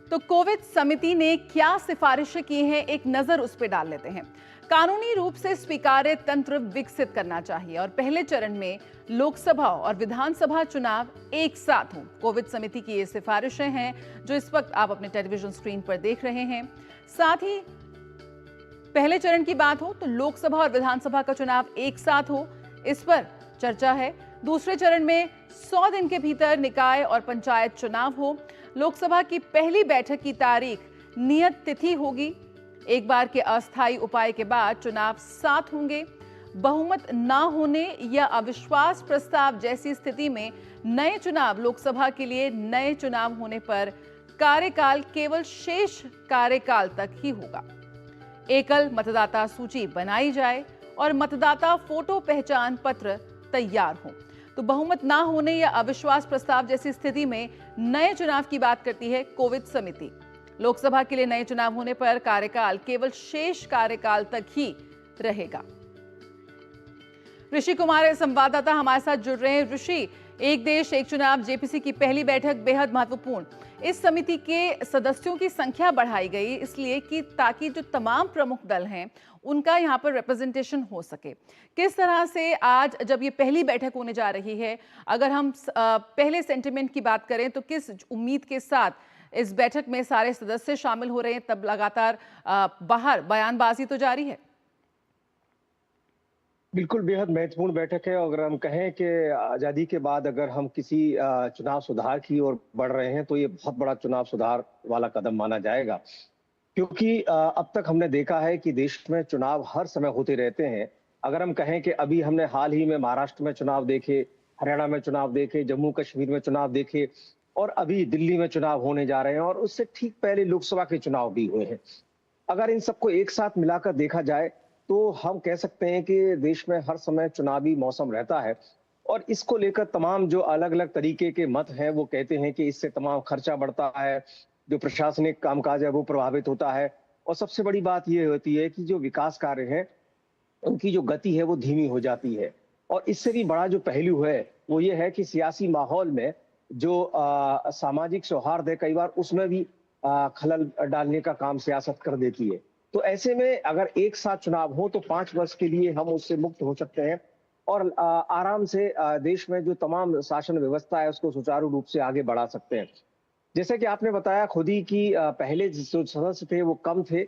तो कोविड समिति ने क्या सिफारिशें की हैं, एक नजर उस पर डाल लेते हैं। कानूनी रूप से स्वीकार्य तंत्र विकसित करना चाहिए और पहले चरण में लोकसभा और विधानसभा चुनाव एक साथ हों। कोविड समिति की ये सिफारिशें हैं जो इस वक्त आप अपने टेलीविजन स्क्रीन पर देख रहे हैं। साथ ही पहले चरण की बात हो तो लोकसभा और विधानसभा का चुनाव एक साथ हो, इस पर चर्चा है। दूसरे चरण में 100 दिन के भीतर निकाय और पंचायत चुनाव हो। लोकसभा की पहली बैठक की तारीख नियत तिथि होगी। एक बार के अस्थायी उपाय के बाद चुनाव साथ होंगे। बहुमत ना होने या अविश्वास प्रस्ताव जैसी स्थिति में नए चुनाव, लोकसभा के लिए नए चुनाव होने पर कार्यकाल केवल शेष कार्यकाल तक ही होगा। एकल मतदाता सूची बनाई जाए और मतदाता फोटो पहचान पत्र तैयार हो। तो बहुमत ना होने या अविश्वास प्रस्ताव जैसी स्थिति में नए चुनाव की बात करती है कोविड समिति। लोकसभा के लिए नए चुनाव होने पर कार्यकाल केवल शेष कार्यकाल तक ही रहेगा। ऋषि कुमार संवाददाता हमारे साथ जुड़ रहे हैं। ऋषि, एक देश एक चुनाव जेपीसी की पहली बैठक बेहद महत्वपूर्ण। इस समिति के सदस्यों की संख्या बढ़ाई गई इसलिए कि ताकि जो तमाम प्रमुख दल हैं उनका यहाँ पर रिप्रेजेंटेशन हो सके। किस तरह से आज जब ये पहली बैठक होने जा रही है, अगर हम पहले सेंटिमेंट की बात करें तो किस उम्मीद के साथ इस बैठक में सारे सदस्य शामिल हो रहे हैं? तब लगातार बाहर बयानबाजी तो जारी है। बिल्कुल बेहद महत्वपूर्ण बैठक है। अगर हम कहें कि आज़ादी के बाद अगर हम किसी चुनाव सुधार की ओर बढ़ रहे हैं तो ये बहुत बड़ा चुनाव सुधार वाला कदम माना जाएगा, क्योंकि अब तक हमने देखा है कि देश में चुनाव हर समय होते रहते हैं। अगर हम कहें कि अभी हमने हाल ही में महाराष्ट्र में चुनाव देखे, हरियाणा में चुनाव देखे, जम्मू कश्मीर में चुनाव देखे और अभी दिल्ली में चुनाव होने जा रहे हैं और उससे ठीक पहले लोकसभा के चुनाव भी हुए हैं। अगर इन सबको एक साथ मिलाकर देखा जाए तो हम कह सकते हैं कि देश में हर समय चुनावी मौसम रहता है और इसको लेकर तमाम जो अलग अलग तरीके के मत हैं वो कहते हैं कि इससे तमाम खर्चा बढ़ता है, जो प्रशासनिक कामकाज है वो प्रभावित होता है और सबसे बड़ी बात ये होती है कि जो विकास कार्य हैं उनकी जो गति है वो धीमी हो जाती है। और इससे भी बड़ा जो पहलू है वो ये है कि सियासी माहौल में जो सामाजिक सौहार्द है कई बार उसमें भी खलल डालने का काम सियासत कर देती है। तो ऐसे में अगर एक साथ चुनाव हो तो 5 वर्ष के लिए हम उससे मुक्त हो सकते हैं और आराम से देश में जो तमाम शासन व्यवस्था है उसको सुचारू रूप से आगे बढ़ा सकते हैं। जैसे कि आपने बताया खुद ही कि पहले जो सदस्य थे वो कम थे,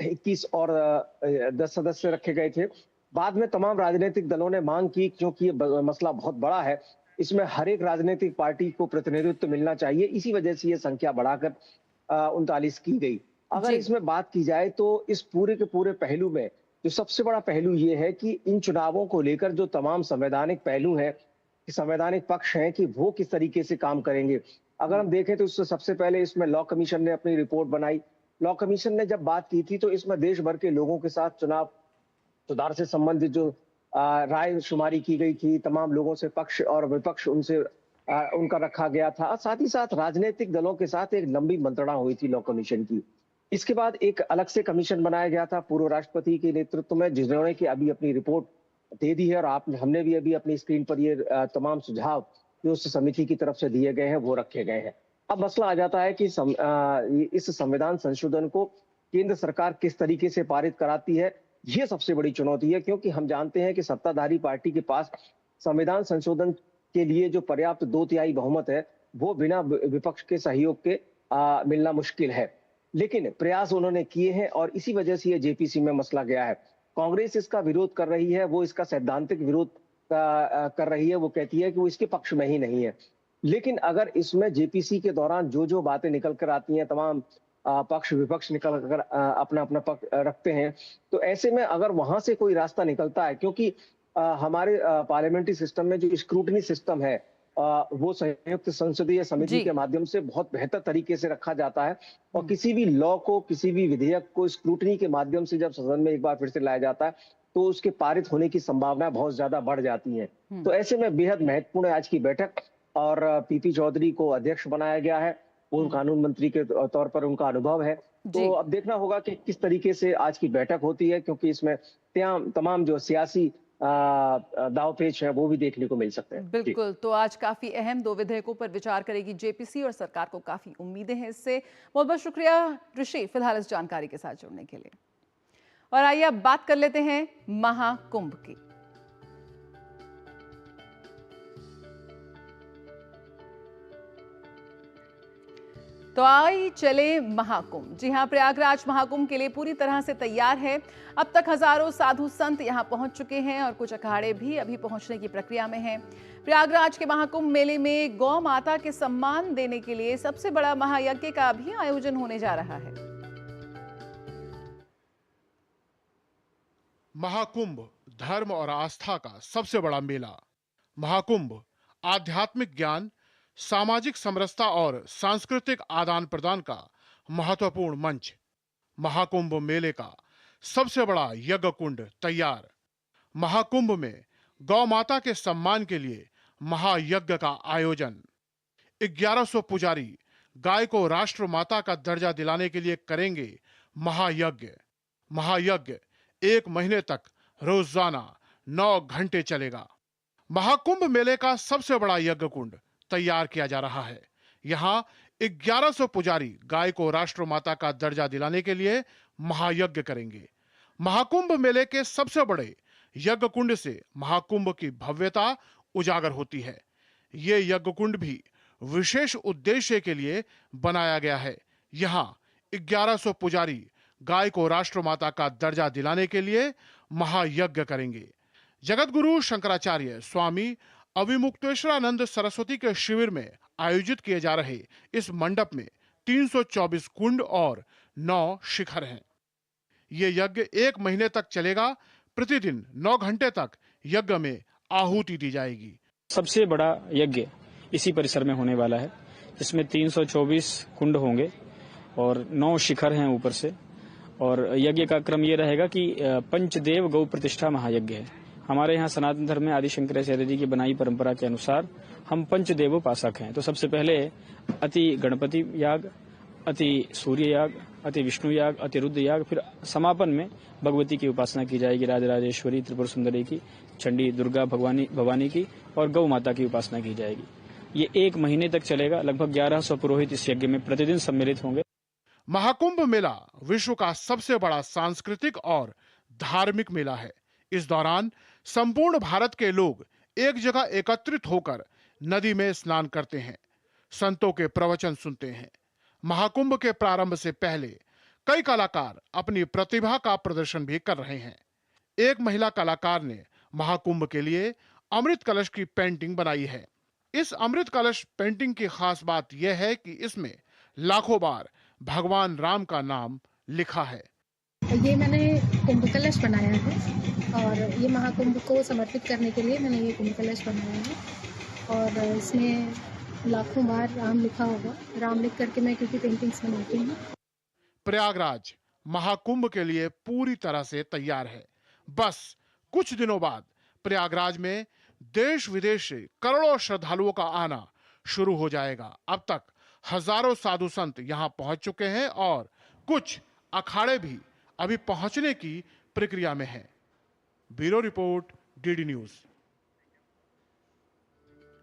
21 और 10 सदस्य रखे गए थे। बाद में तमाम राजनीतिक दलों ने मांग की, क्योंकि ये मसला बहुत बड़ा है, इसमें हर एक राजनीतिक पार्टी को प्रतिनिधित्व मिलना चाहिए, इसी वजह से ये संख्या बढ़ाकर 39 की गई। अगर इसमें बात की जाए तो इस पूरे के पूरे पहलू में जो सबसे बड़ा पहलू ये है कि इन चुनावों को लेकर जो तमाम संवैधानिक पहलू हैं, संवैधानिक पक्ष हैं कि वो किस तरीके से काम करेंगे। अगर हम देखें तो इससे सबसे पहले इसमें लॉ कमीशन ने अपनी रिपोर्ट बनाई। लॉ कमीशन ने जब बात की थी तो इसमें देश भर के लोगों के साथ चुनाव सुधार से संबंधित जो राय शुमारी की गई थी, तमाम लोगों से पक्ष और विपक्ष उनसे उनका रखा गया था। साथ ही साथ राजनीतिक दलों के साथ एक लंबी मंत्रणा हुई थी लॉ कमीशन की। इसके बाद एक अलग से कमीशन बनाया गया था पूर्व राष्ट्रपति के नेतृत्व में, जिन्होंने कि अभी अपनी रिपोर्ट दे दी है और हमने भी अभी अपनी स्क्रीन पर ये तमाम सुझाव जो उस समिति की तरफ से दिए गए हैं वो रखे गए हैं। अब मसला आ जाता है कि इस संविधान संशोधन को केंद्र सरकार किस तरीके से पारित कराती है, ये सबसे बड़ी चुनौती है, क्योंकि हम जानते हैं कि सत्ताधारी पार्टी के पास संविधान संशोधन के लिए जो पर्याप्त 2/3 बहुमत है वो बिना विपक्ष के सहयोग के मिलना मुश्किल है। लेकिन प्रयास उन्होंने किए हैं और इसी वजह से ये जेपीसी में मसला गया है। कांग्रेस इसका विरोध कर रही है, वो इसका सैद्धांतिक विरोध कर रही है, वो कहती है कि वो इसके पक्ष में ही नहीं है। लेकिन अगर इसमें जेपीसी के दौरान जो जो बातें निकल कर आती हैं, तमाम पक्ष विपक्ष निकल कर अपना अपना पक्ष रखते हैं, तो ऐसे में अगर वहां से कोई रास्ता निकलता है, क्योंकि हमारे पार्लियामेंट्री सिस्टम में जो स्क्रूटनी सिस्टम है वो संयुक्त संसदीय समिति के माध्यम से बहुत बेहतर तरीके से रखा जाता है और किसी भी लॉ को, किसी भी विधेयक को स्क्रूटनी के माध्यम से जब सदन में एक बार फिर से लाया जाता है तो उसके पारित होने की संभावना बहुत ज्यादा बढ़ जाती है। तो ऐसे में बेहद महत्वपूर्ण है आज की बैठक और पीपी चौधरी को अध्यक्ष बनाया गया है। पूर्व कानून मंत्री के तौर पर उनका अनुभव है, तो अब देखना होगा कि किस तरीके से आज की बैठक होती है, क्योंकि इसमें तमाम जो सियासी दावपेच है वो भी देखने को मिल सकते हैं। बिल्कुल, तो आज काफी अहम 2 विधेयकों पर विचार करेगी जेपीसी और सरकार को काफी उम्मीदें हैं इससे। बहुत बहुत शुक्रिया ऋषि फिलहाल इस जानकारी के साथ जुड़ने के लिए। और आइए अब बात कर लेते हैं महाकुंभ की। तो आई चले महाकुंभ। जी हां, प्रयागराज महाकुंभ के लिए पूरी तरह से तैयार है। अब तक हजारों साधु संत यहां पहुंच चुके हैं और कुछ अखाड़े भी अभी पहुंचने की प्रक्रिया में हैं। प्रयागराज के महाकुंभ मेले में गौ माता के सम्मान देने के लिए सबसे बड़ा महायज्ञ का भी आयोजन होने जा रहा है। महाकुंभ धर्म और आस्था का सबसे बड़ा मेला। महाकुंभ आध्यात्मिक ज्ञान, सामाजिक समरसता और सांस्कृतिक आदान प्रदान का महत्वपूर्ण मंच। महाकुंभ मेले का सबसे बड़ा यज्ञ कुंड तैयार। महाकुंभ में गौ माता के सम्मान के लिए महायज्ञ का आयोजन। 1100 पुजारी गाय को राष्ट्र माता का दर्जा दिलाने के लिए करेंगे महायज्ञ। महायज्ञ 1 महीने तक रोजाना 9 घंटे चलेगा। महाकुंभ मेले का सबसे बड़ा यज्ञ कुंड तैयार किया जा रहा है। यहाँ 1100 पुजारी गाय को राष्ट्र माता का दर्जा दिलाने के लिए महायज्ञ करेंगे। महाकुंभ मेले के सबसे बड़े यज्ञ कुंड से महाकुंभ की भव्यता उजागर होती है। ये यज्ञ कुंड भी विशेष उद्देश्य के लिए बनाया गया है। यहाँ 1100 पुजारी गाय को राष्ट्र माता का दर्जा दिलाने के लिए महायज्ञ करेंगे। जगत गुरु शंकराचार्य स्वामी अविमुक्तेश्वरानंद सरस्वती के शिविर में आयोजित किए जा रहे इस मंडप में 324 कुंड और 9 शिखर हैं। ये यज्ञ 1 महीने तक चलेगा। प्रतिदिन 9 घंटे तक यज्ञ में आहुति दी जाएगी। सबसे बड़ा यज्ञ इसी परिसर में होने वाला है, जिसमें 324 कुंड होंगे और 9 शिखर हैं ऊपर से। और यज्ञ का क्रम ये रहेगा कि पंचदेव गौ प्रतिष्ठा महायज्ञ है। हमारे यहाँ सनातन धर्म में आदि शंकराचार्य जी की बनाई परंपरा के अनुसार हम पंचदेवोपासक हैं। तो सबसे पहले अति गणपति याग, अति सूर्य याग, अति विष्णु याग, अति रुद्र याग, फिर समापन में भगवती की उपासना की जाएगी, राजराजेश्वरी, त्रिपुर सुंदरी की, चंडी, दुर्गा, भवानी की और गौ माता की उपासना की जाएगी। ये 1 महीने तक चलेगा। लगभग 1100 पुरोहित इस यज्ञ में प्रतिदिन सम्मिलित होंगे। महाकुंभ मेला विश्व का सबसे बड़ा सांस्कृतिक और धार्मिक मेला है। इस दौरान संपूर्ण भारत के लोग एक जगह एकत्रित होकर नदी में स्नान करते हैं, संतों के प्रवचन सुनते हैं। महाकुंभ के प्रारंभ से पहले कई कलाकार अपनी प्रतिभा का प्रदर्शन भी कर रहे हैं। एक महिला कलाकार ने महाकुंभ के लिए अमृत कलश की पेंटिंग बनाई है। इस अमृत कलश पेंटिंग की खास बात यह है कि इसमें लाखों बार भगवान राम का नाम लिखा है। ये मैंने कुंभ कलश बनाया है और ये महाकुंभ को समर्पित करने के लिए मैंने ये कुंभ कलश बनाया है और इसमें लाखों बार राम लिखा होगा। राम लिख करके मैं क्योंकि पेंटिंग्स बनाती हूँ। प्रयागराज महाकुंभ के लिए पूरी तरह से तैयार है। बस कुछ दिनों बाद प्रयागराज में देश विदेश से करोड़ों श्रद्धालुओं का आना शुरू हो जाएगा। अब तक हजारों साधु संत यहाँ पहुंच चुके हैं और कुछ अखाड़े भी अभी पहुंचने की प्रक्रिया में हैं। Bureau report, DD news.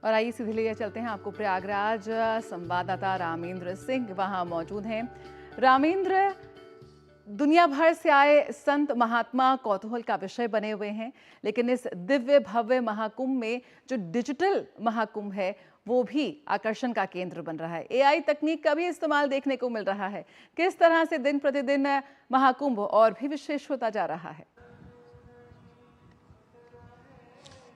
और आइए सीधे ले चलते हैं आपको प्रयागराज। संवाददाता रामेंद्र सिंह वहां मौजूद हैं। रामेंद्र, दुनिया भर से आए संत महात्मा कौतूहल का विषय बने हुए हैं, लेकिन इस दिव्य भव्य महाकुंभ में जो डिजिटल महाकुंभ है वो भी आकर्षण का केंद्र बन रहा है। एआई तकनीक का भी इस्तेमाल देखने को मिल रहा है। किस तरह से दिन प्रतिदिन महाकुंभ और भी विशेष होता जा रहा है?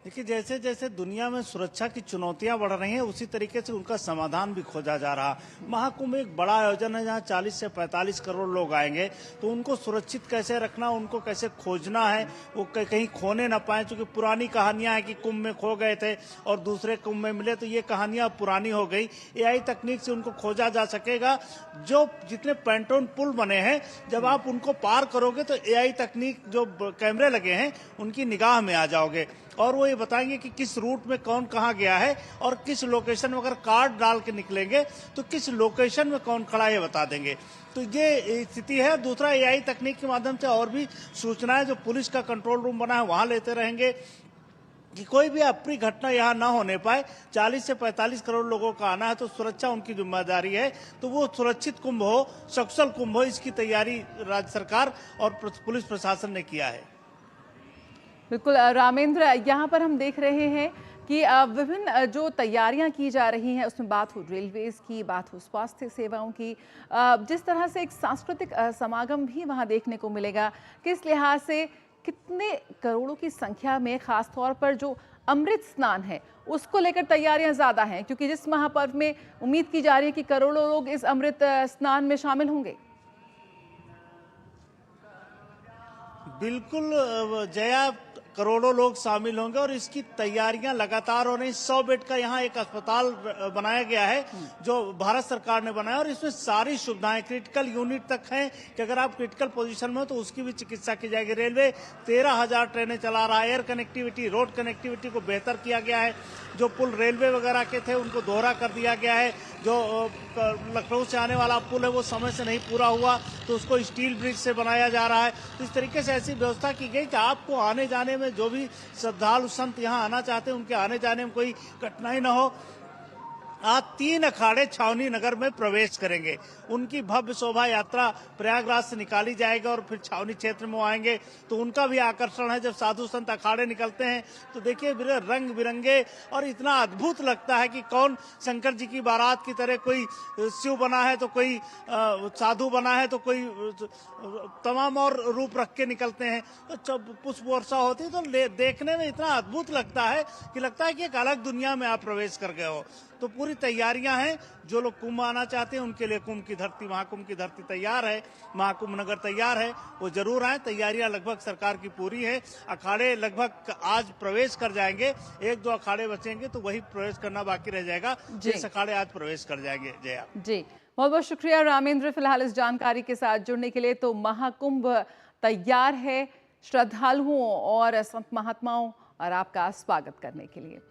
देखिए, जैसे जैसे दुनिया में सुरक्षा की चुनौतियां बढ़ रही हैं, उसी तरीके से उनका समाधान भी खोजा जा रहा। महाकुंभ एक बड़ा आयोजन है जहां 40 से 45 करोड़ लोग आएंगे, तो उनको सुरक्षित कैसे रखना, उनको कैसे खोजना है, वो कहीं खोने ना पाए। क्योंकि पुरानी कहानियां हैं कि कुंभ में खो गए थे और दूसरे कुंभ में मिले, तो ये कहानियां पुरानी हो गई। एआई तकनीक से उनको खोजा जा सकेगा। जो जितने पेंटोन पुल बने हैं, जब आप उनको पार करोगे तो एआई तकनीक, जो कैमरे लगे हैं, उनकी निगाह में आ जाओगे और वो ये बताएंगे कि किस रूट में कौन कहाँ गया है और किस लोकेशन में अगर कार्ड डाल के निकलेंगे तो किस लोकेशन में कौन खड़ा है बता देंगे। तो ये स्थिति है। दूसरा, एआई तकनीक के माध्यम से और भी सूचनाएं जो पुलिस का कंट्रोल रूम बना है वहां लेते रहेंगे कि कोई भी अप्रिय घटना यहाँ ना होने पाए। 40 से 45 करोड़ लोगों का आना है, तो सुरक्षा उनकी जिम्मेदारी है। तो वो सुरक्षित कुंभ हो, सकुशल कुंभ हो, इसकी तैयारी राज्य सरकार और पुलिस प्रशासन ने किया है। बिल्कुल रामेंद्र, यहाँ पर हम देख रहे हैं कि विभिन्न जो तैयारियां की जा रही हैं, उसमें बात हो रेलवेज की, बात हो स्वास्थ्य सेवाओं की, जिस तरह से एक सांस्कृतिक समागम भी वहाँ देखने को मिलेगा। किस लिहाज से कितने करोड़ों की संख्या में खास तौर पर जो अमृत स्नान है उसको लेकर तैयारियां ज्यादा हैं, क्योंकि जिस महापर्व में उम्मीद की जा रही है कि करोड़ों लोग इस अमृत स्नान में शामिल होंगे। बिल्कुल जया, करोड़ों लोग शामिल होंगे और इसकी तैयारियां लगातार हो रही। 100 बेड का यहाँ एक अस्पताल बनाया गया है जो भारत सरकार ने बनाया और इसमें सारी सुविधाएं क्रिटिकल यूनिट तक हैं कि अगर आप क्रिटिकल पोजीशन में हो तो उसकी भी चिकित्सा की जाएगी। रेलवे 13,000 ट्रेनें चला रहा है। एयर कनेक्टिविटी, रोड कनेक्टिविटी को बेहतर किया गया है। जो पुल रेलवे वगैरह के थे उनको दोहरा कर दिया गया है। जो लखनऊ से आने वाला पुल है वो समय से नहीं पूरा हुआ तो उसको स्टील ब्रिज से बनाया जा रहा है। तो इस तरीके से ऐसी व्यवस्था की गई कि आपको आने जाने में में जो भी श्रद्धालु संत यहाँ आना चाहते हैं उनके आने जाने में कोई कठिनाई न हो। आज 3 अखाड़े छावनी नगर में प्रवेश करेंगे। उनकी भव्य शोभा यात्रा प्रयागराज से निकाली जाएगी और फिर छावनी क्षेत्र में आएंगे, तो उनका भी आकर्षण है। जब साधु संत अखाड़े निकलते हैं तो देखिए रंग बिरंगे और इतना अद्भुत लगता है कि कौन शंकर जी की बारात की तरह कोई शिव बना है तो कोई साधु बना है तो कोई तमाम और रूप रख के निकलते हैं। तो जब पुष्प वर्षा होती है तो देखने में इतना अद्भुत लगता है कि एक अलग दुनिया में आप प्रवेश कर गए हो। तो पूरी तैयारियां हैं। जो लोग कुंभ आना चाहते हैं उनके लिए कुंभ की धरती, महाकुंभ की धरती तैयार है, महाकुंभ नगर तैयार है, वो जरूर आए। तैयारियां लगभग सरकार की पूरी है। अखाड़े लगभग आज प्रवेश कर जाएंगे, 1-2 अखाड़े बचेंगे तो वही प्रवेश करना बाकी रह जाएगा। 6 अखाड़े आज प्रवेश कर जाएंगे। जया जी, बहुत बहुत शुक्रिया रामेंद्र, फिलहाल इस जानकारी के साथ जुड़ने के लिए। तो महाकुंभ तैयार है श्रद्धालुओं और संत महात्माओं और आपका स्वागत करने के लिए।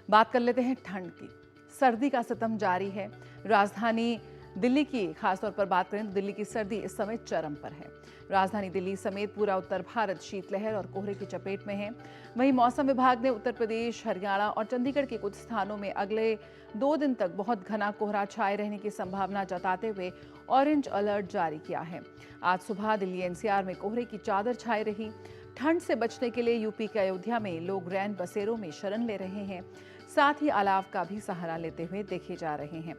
बात कर लेते हैं ठंड की। सर्दी का सितम जारी है। राजधानी दिल्ली की खासतौर पर बात करें तो दिल्ली की सर्दी इस समय चरम पर है। राजधानी दिल्ली समेत पूरा उत्तर भारत शीतलहर और कोहरे की चपेट में है। वहीं मौसम विभाग ने उत्तर प्रदेश, हरियाणा और चंडीगढ़ के कुछ स्थानों में अगले 2 दिन तक बहुत घना कोहरा छाए रहने की संभावना जताते हुए ऑरेंज अलर्ट जारी किया है। आज सुबह दिल्ली एनसीआर में कोहरे की चादर छाई रही। ठंड से बचने के लिए यूपी के अयोध्या में लोग रैन बसेरों में शरण ले रहे हैं, साथ ही अलाव का भी सहारा लेते हुए देखे जा रहे हैं।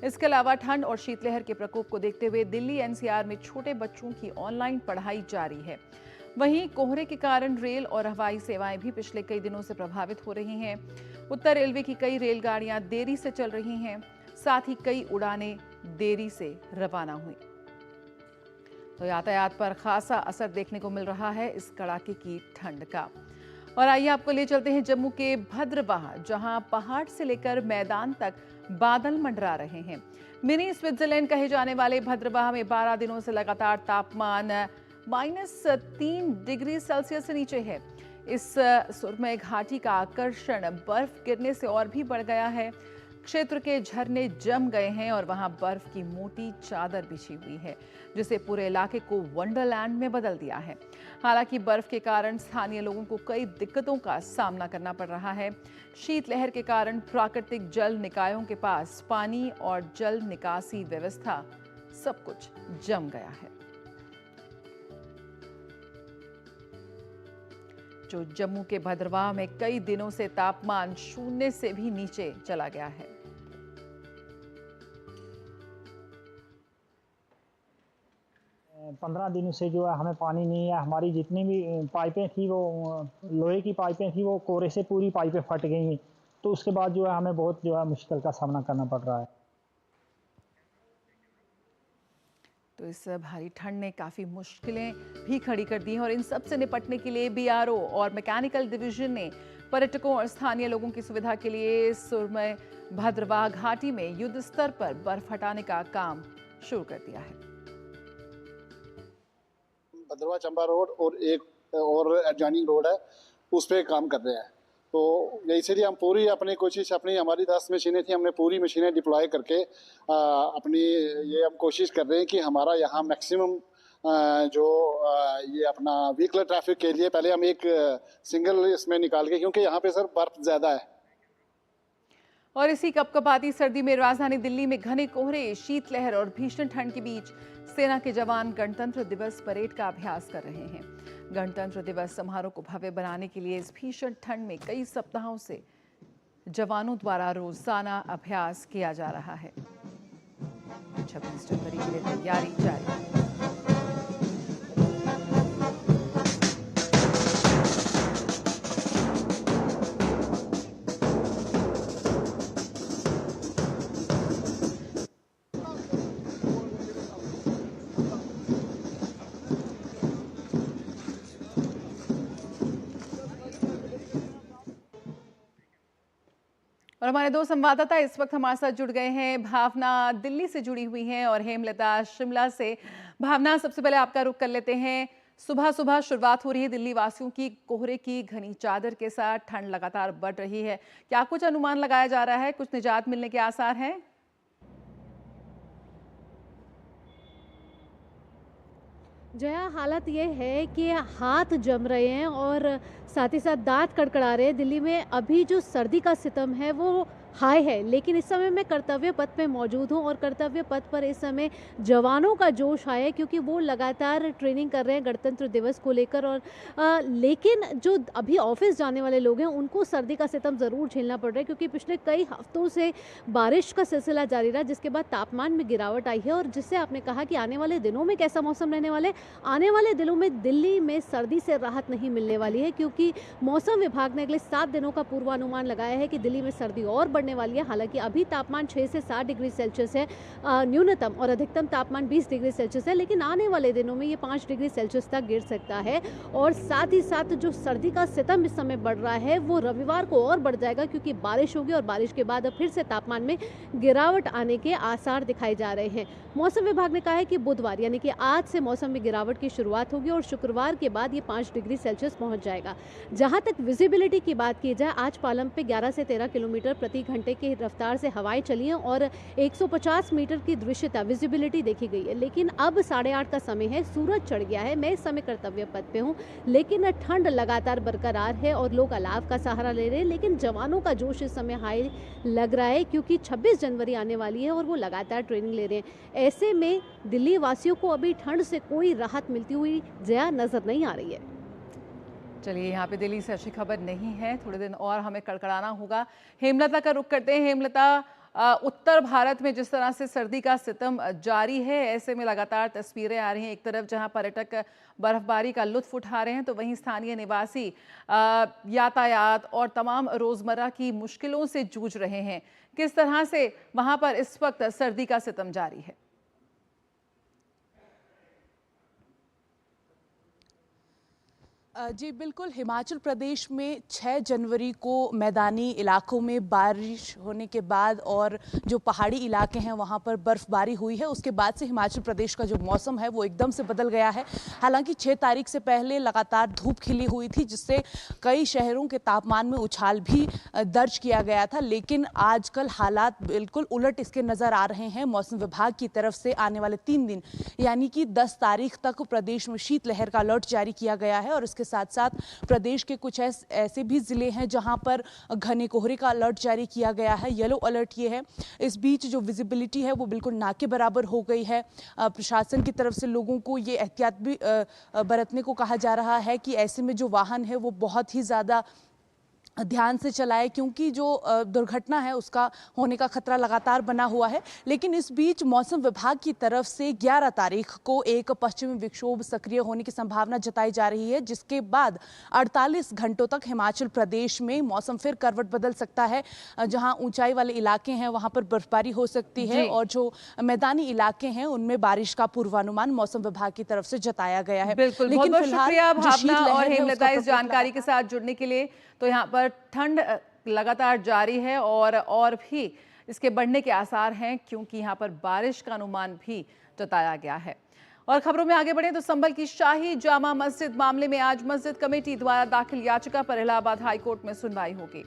इसके अलावा ठंड और शीतलहर के प्रकोप को देखते हुए दिल्ली एनसीआर में छोटे बच्चों की ऑनलाइन पढ़ाई जारी है। वहीं कोहरे के कारण रेल और हवाई सेवाएं भी पिछले कई दिनों से प्रभावित हो रही हैं। उत्तर रेलवे की कई रेलगाड़ियां देरी से चल रही हैं, साथ ही कई उड़ानें देरी से रवाना हुई। तो यातायात पर खासा असर देखने को मिल रहा है इस कड़ाके की ठंड का। और आइए आपको ले चलते हैं जम्मू के भद्रवाह, जहां पहाड़ से लेकर मैदान तक बादल मंडरा रहे हैं। मिनी स्विट्जरलैंड कहे जाने वाले भद्रवाह में 12 दिनों से लगातार तापमान -3 डिग्री सेल्सियस से नीचे है। इस सुरमय घाटी का आकर्षण बर्फ गिरने से और भी बढ़ गया है। क्षेत्र के झरने जम गए हैं और वहां बर्फ की मोटी चादर बिछी हुई है, जिसे पूरे इलाके को वंडरलैंड में बदल दिया है। हालांकि बर्फ के कारण स्थानीय लोगों को कई दिक्कतों का सामना करना पड़ रहा है। शीतलहर के कारण प्राकृतिक जल निकायों के पास पानी और जल निकासी व्यवस्था सब कुछ जम गया है। जो जम्मू के भद्रवाह में कई दिनों से तापमान 0 से भी नीचे चला गया है। 15 दिनों से जो है हमें पानी नहीं है। हमारी जितनी भी पाइपें थी वो लोहे की पाइपें थी, वो कोहरे से पूरी पाइपें फट गई हैं। तो उसके बाद जो है हमें बहुत जो है मुश्किल का सामना करना पड़ रहा है। तो इस भारी ठंड ने काफ़ी मुश्किलें भी खड़ी कर दी हैं और इन सब से निपटने के लिए बीआरओ और मैकेनिकल डिवीजन ने पर्यटकों और स्थानीय लोगों की सुविधा के लिए सुरमय भद्रवाह घाटी में युद्ध स्तर पर बर्फ हटाने का काम शुरू कर दिया है। भद्रवाह चंबा रोड और एक और एडजॉइनिंग रोड है, उस पर काम कर रहे हैं। तो इसीलिए हम पूरी अपनी कोशिश, हमारी 10 मशीनें थी, हमने पूरी मशीनें डिप्लॉय करके अपनी ये हम कोशिश कर रहे हैं कि हमारा यहाँ मैक्सिमम जो ये अपना व्हीकलर ट्रैफिक के लिए पहले हम एक सिंगल इसमें निकाल के, क्योंकि यहाँ पे सर बर्फ ज़्यादा है। और इसी कपकपाती सर्दी में राजधानी दिल्ली में घने कोहरे, शीतलहर और भीषण ठंड के बीच सेना के जवान गणतंत्र दिवस परेड का अभ्यास कर रहे हैं। गणतंत्र दिवस समारोह को भव्य बनाने के लिए इस भीषण ठंड में कई सप्ताहों से जवानों द्वारा रोजाना अभ्यास किया जा रहा है। 26 जनवरी के लिए तैयारी जारी है। और हमारे 2 संवाददाता इस वक्त हमारे साथ जुड़ गए हैं। भावना दिल्ली से जुड़ी हुई हैं और हेमलता शिमला से। भावना, सबसे पहले आपका रुख कर लेते हैं। सुबह सुबह शुरुआत हो रही है दिल्ली वासियों की कोहरे की घनी चादर के साथ, ठंड लगातार बढ़ रही है। क्या कुछ अनुमान लगाया जा रहा है, कुछ निजात मिलने के आसार हैं? जया, हालत ये है कि हाथ जम रहे हैं और साथ ही साथ दांत कड़कड़ा रहे हैं। दिल्ली में अभी जो सर्दी का सितम है वो हाई है, लेकिन इस समय मैं कर्तव्य पथ पे मौजूद हूँ और कर्तव्य पथ पर इस समय जवानों का जोश आया है क्योंकि वो लगातार ट्रेनिंग कर रहे हैं गणतंत्र दिवस को लेकर। और लेकिन जो अभी ऑफिस जाने वाले लोग हैं उनको सर्दी का सितम ज़रूर झेलना पड़ रहा है क्योंकि पिछले कई हफ्तों से बारिश का सिलसिला जारी रहा, जिसके बाद तापमान में गिरावट आई है। और जिससे आपने कहा कि आने वाले दिनों में कैसा मौसम रहने वाला है, आने वाले दिनों में दिल्ली में सर्दी से राहत नहीं मिलने वाली है क्योंकि मौसम विभाग ने अगले 7 दिनों का पूर्वानुमान लगाया है कि दिल्ली में सर्दी और बढ़ने वाली है। हालांकि अभी तापमान 6 से 7 डिग्री सेल्सियस है न्यूनतम, और अधिकतम तापमान 20 डिग्री सेल्सियस है, लेकिन आने वाले दिनों में ये 5 डिग्री सेल्सियस तक गिर सकता है। और साथ ही साथ जो सर्दी का सितम इस समय बढ़ रहा है वो रविवार को और बढ़ जाएगा क्योंकि बारिश होगी और बारिश के बाद अब फिर से तापमान में गिरावट आने के आसार दिखाए जा रहे हैं। मौसम विभाग ने कहा है कि बुधवार यानी कि आज से मौसम में गिरावट की शुरुआत होगी और शुक्रवार के बाद ये 5 डिग्री सेल्सियस पहुंच जाएगा। जहां तक विजिबिलिटी की बात की जाए, आज पालम पे 11 से 13 किलोमीटर प्रति घंटे की रफ्तार से हवाएं चली हैं और 150 मीटर की दृश्यता विजिबिलिटी देखी गई है। लेकिन अब 8:30 का समय है, सूरज चढ़ गया है, मैं इस समय कर्तव्य पथ पे हूँ, लेकिन ठंड लगातार बरकरार है और लोग अलाव का सहारा ले रहे हैं। लेकिन जवानों का जोश इस समय हाई लग रहा है क्योंकि 26 जनवरी आने वाली है और वो लगातार ट्रेनिंग ले रहे हैं। ऐसे में दिल्ली वासियों को अभी ठंड से कोई राहत मिलती हुई जया नजर नहीं आ रही है। चलिए, यहाँ पे दिल्ली से अच्छी खबर नहीं है, थोड़े दिन और हमें कड़कड़ाना होगा। हेमलता का रुख करते हैं। हेमलता, उत्तर भारत में जिस तरह से सर्दी का सितम जारी है, ऐसे में लगातार तस्वीरें आ रही हैं। एक तरफ जहां पर्यटक बर्फबारी का लुत्फ उठा रहे हैं तो वहीं स्थानीय निवासी यातायात और तमाम रोजमर्रा की मुश्किलों से जूझ रहे हैं। किस तरह से वहां पर इस वक्त सर्दी का सितम जारी है? जी बिल्कुल, हिमाचल प्रदेश में 6 जनवरी को मैदानी इलाकों में बारिश होने के बाद और जो पहाड़ी इलाके हैं वहां पर बर्फबारी हुई है, उसके बाद से हिमाचल प्रदेश का जो मौसम है वो एकदम से बदल गया है। हालांकि 6 तारीख से पहले लगातार धूप खिली हुई थी जिससे कई शहरों के तापमान में उछाल भी दर्ज किया गया था, लेकिन आजकल हालात बिल्कुल उलट इसके नज़र आ रहे हैं। मौसम विभाग की तरफ से आने वाले 3 दिन यानी कि 10 तारीख तक प्रदेश में शीतलहर का अलर्ट जारी किया गया है और इसके साथ साथ प्रदेश के कुछ ऐसे भी जिले हैं जहां पर घने कोहरे का अलर्ट जारी किया गया है, येलो अलर्ट ये है। इस बीच जो विजिबिलिटी है वो बिल्कुल ना के बराबर हो गई है। प्रशासन की तरफ से लोगों को ये एहतियात भी बरतने को कहा जा रहा है कि ऐसे में जो वाहन है वो बहुत ही ज़्यादा ध्यान से चलाए क्योंकि जो दुर्घटना है उसका होने का खतरा लगातार बना हुआ है। लेकिन इस बीच मौसम विभाग की तरफ से 11 तारीख को एक पश्चिमी विक्षोभ सक्रिय होने की संभावना जताई जा रही है, जिसके बाद 48 घंटों तक हिमाचल प्रदेश में मौसम फिर करवट बदल सकता है। जहां ऊंचाई वाले इलाके हैं वहां पर बर्फबारी हो सकती है और जो मैदानी इलाके हैं उनमें बारिश का पूर्वानुमान मौसम विभाग की तरफ से जताया गया है। बिल्कुल, लेकिन बहुत शुक्रिया भावना और हेमलता इस जानकारी के साथ जुड़ने के लिए। तो यहाँ पर ठंड लगातार जारी है और भी इसके बढ़ने के आसार हैं क्योंकि यहाँ पर बारिश का अनुमान भी जताया गया है। और खबरों में आगे बढ़े तो संभल की शाही जामा मस्जिद मामले में आज मस्जिद कमेटी द्वारा दाखिल याचिका पर इलाहाबाद हाईकोर्ट में सुनवाई होगी।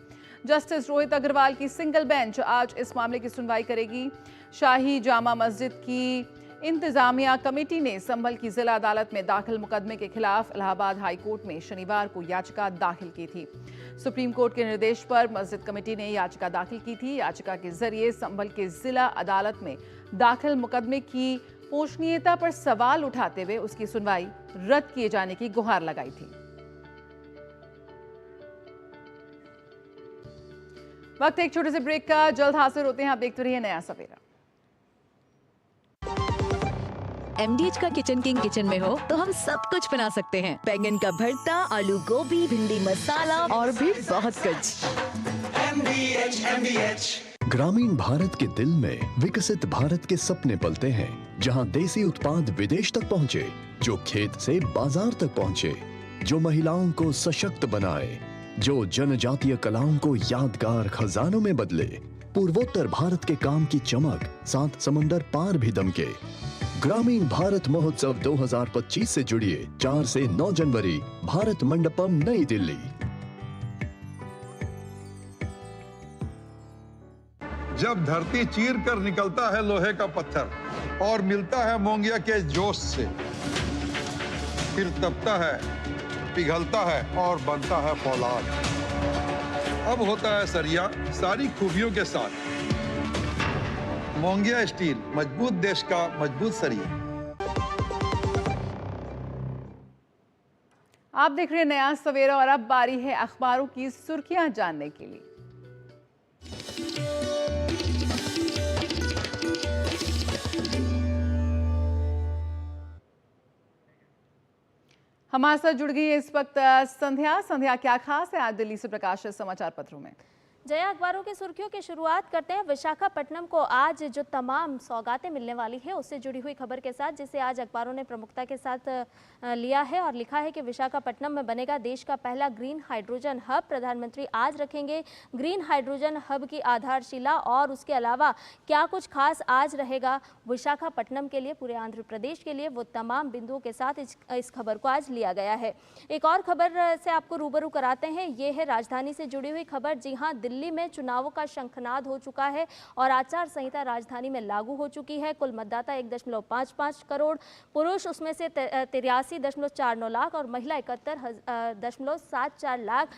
जस्टिस रोहित अग्रवाल की सिंगल बेंच आज इस मामले की सुनवाई करेगी। शाही जामा मस्जिद की इंतजामिया कमेटी ने संभल की जिला अदालत में दाखिल मुकदमे के खिलाफ इलाहाबाद हाईकोर्ट में शनिवार को याचिका दाखिल की थी। सुप्रीम कोर्ट के निर्देश पर मस्जिद कमेटी ने याचिका दाखिल की थी। याचिका के जरिए संभल के जिला अदालत में दाखिल मुकदमे की पोषणीयता पर सवाल उठाते हुए उसकी सुनवाई रद्द किए जाने की गुहार लगाई थी। वक्त एक छोटे से ब्रेक का, जल्द हाजिर होते हैं। आप देखते रहिए नया सवेरा। MDH का किचन किंग किचन में हो तो हम सब कुछ बना सकते हैं। बैंगन का भरता, आलू गोभी, भिंडी मसाला और भी बहुत कुछ। MDH। ग्रामीण भारत के दिल में विकसित भारत के सपने पलते हैं, जहां देसी उत्पाद विदेश तक पहुंचे, जो खेत से बाजार तक पहुंचे, जो महिलाओं को सशक्त बनाए, जो जनजातीय कलाओं को यादगार खजानों में बदले। पूर्वोत्तर भारत के काम की चमक 7 समुंदर पार भी दमके। ग्रामीण भारत महोत्सव 2025 से जुड़िए 4 से 9 जनवरी, भारत मंडपम, नई दिल्ली। जब धरती चीर कर निकलता है लोहे का पत्थर और मिलता है मोंगिया के जोश से, फिर तपता है, पिघलता है और बनता है फौलाद। अब होता है सरिया सारी खूबियों के साथ। मोंगिया स्टील, मजबूत देश का मजबूत सरिया। आप देख रहे हैं नया सवेरा और अब बारी है अखबारों की सुर्खियां जानने के लिए। हमारे साथ जुड़ गई है इस वक्त संध्या। क्या खास है आज दिल्ली से प्रकाशित समाचार पत्रों में? जया, अखबारों की सुर्खियों की शुरुआत करते हैं विशाखापट्टनम को आज जो तमाम सौगातें मिलने वाली है उससे जुड़ी हुई खबर के साथ, जिसे आज अखबारों ने प्रमुखता के साथ लिया है और लिखा है कि विशाखापट्टनम में बनेगा देश का पहला ग्रीन हाइड्रोजन हब। प्रधानमंत्री आज रखेंगे ग्रीन हाइड्रोजन हब की आधारशिला और उसके अलावा क्या कुछ खास आज रहेगा विशाखापट्टनम के लिए, पूरे आंध्र प्रदेश के लिए, वो तमाम बिंदुओं के साथ इस खबर को आज लिया गया है। एक और खबर से आपको रूबरू कराते हैं, ये है राजधानी से जुड़ी हुई खबर। जी हाँ, दिल्ली में चुनावों का शंखनाद हो चुका है और आचार संहिता राजधानी में लागू हो चुकी है। कुल मतदाता 1.55 करोड़, पुरुष उसमें से 83.49 लाख और महिला 71.74 लाख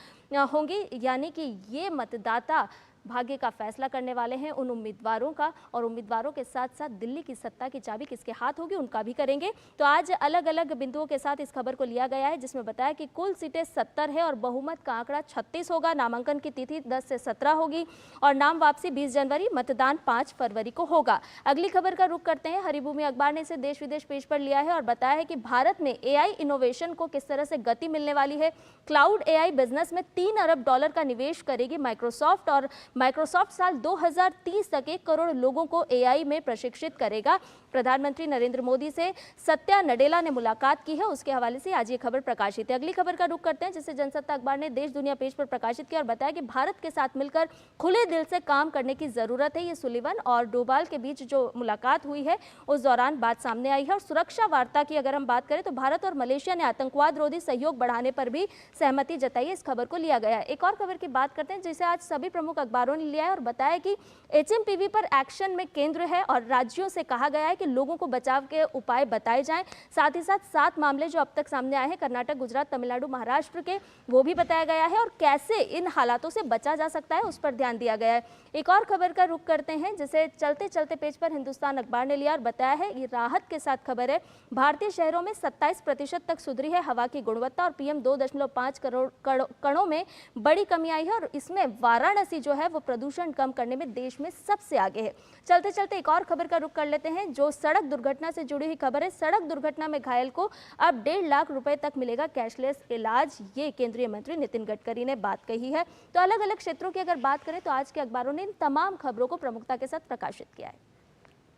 होंगी। यानी कि ये मतदाता भाग्य का फैसला करने वाले हैं उन उम्मीदवारों का, और उम्मीदवारों के साथ साथ दिल्ली की सत्ता की चाबी किसके हाथ होगी उनका भी करेंगे। तो आज अलग अलग बिंदुओं के साथ इस खबर को लिया गया है, जिसमें बताया कि कुल सीटें 70 है और बहुमत का आंकड़ा 36 होगा। नामांकन की तिथि 10 से 17 होगी और नाम वापसी 20 जनवरी, मतदान 5 फरवरी को होगा। अगली खबर का रुख करते हैं। हरिभूमि अखबार ने इसे देश विदेश पेज पर लिया है और बताया है कि भारत में AI इनोवेशन को किस तरह से गति मिलने वाली है। क्लाउड AI बिजनेस में $3 अरब का निवेश करेगी माइक्रोसॉफ्ट और माइक्रोसॉफ्ट साल 2030 तक 1 करोड़ लोगों को AI में प्रशिक्षित करेगा। प्रधानमंत्री नरेंद्र मोदी से सत्या नडेला ने मुलाकात की है, उसके हवाले से आज ये खबर प्रकाशित है। अगली खबर का रुख करते हैं, जिसे जनसत्ता अखबार ने देश दुनिया पेज पर प्रकाशित किया और बताया कि भारत के साथ मिलकर खुले दिल से काम करने की जरूरत है। ये सुलिवन और डोभाल के बीच जो मुलाकात हुई है उस दौरान बात सामने आई है। और सुरक्षा वार्ता की अगर हम बात करें तो भारत और मलेशिया ने आतंकवाद रोधी सहयोग बढ़ाने पर भी सहमति जताई है। इस खबर को लिया गया है। एक और खबर की बात करते हैं, जिसे आज सभी प्रमुख अखबारों ने लिया है और बताया कि HMPV पर एक्शन में केंद्र है और राज्यों से कहा गया है कि लोगों को बचाव के उपाय बताए जाएं। साथ ही साथ 7 मामले जो अब तक सामने आए हैं कर्नाटक, गुजरात, तमिलनाडु, महाराष्ट्र के, वो भी बताया गया है और कैसे इन हालातों से बचा जा सकता है उस पर ध्यान दिया गया है। एक और खबर का रुख करते हैं, जिसे चलते चलते पेज पर हिंदुस्तान अखबार ने लिया और बताया है, ये राहत के साथ खबर है। भारतीय शहरों में 27% तक सुधरी है हवा की गुणवत्ता और PM 2.5 करोड़ कणों में बड़ी कमी आई है और इसमें वाराणसी जो है वो प्रदूषण कम करने में देश में सबसे आगे है। चलते चलते एक और खबर का रुख कर लेते हैं, जो सड़क दुर्घटना से जुड़ी हुई खबर है। सड़क दुर्घटना में घायल को अब 1.5 लाख रुपए तक मिलेगा कैशलेस इलाज, ये केंद्रीय मंत्री नितिन गडकरी ने बात कही है। तो अलग अलग क्षेत्रों की अगर बात करें तो आज के अखबारों ने इन तमाम खबरों को प्रमुखता के साथ प्रकाशित किया है।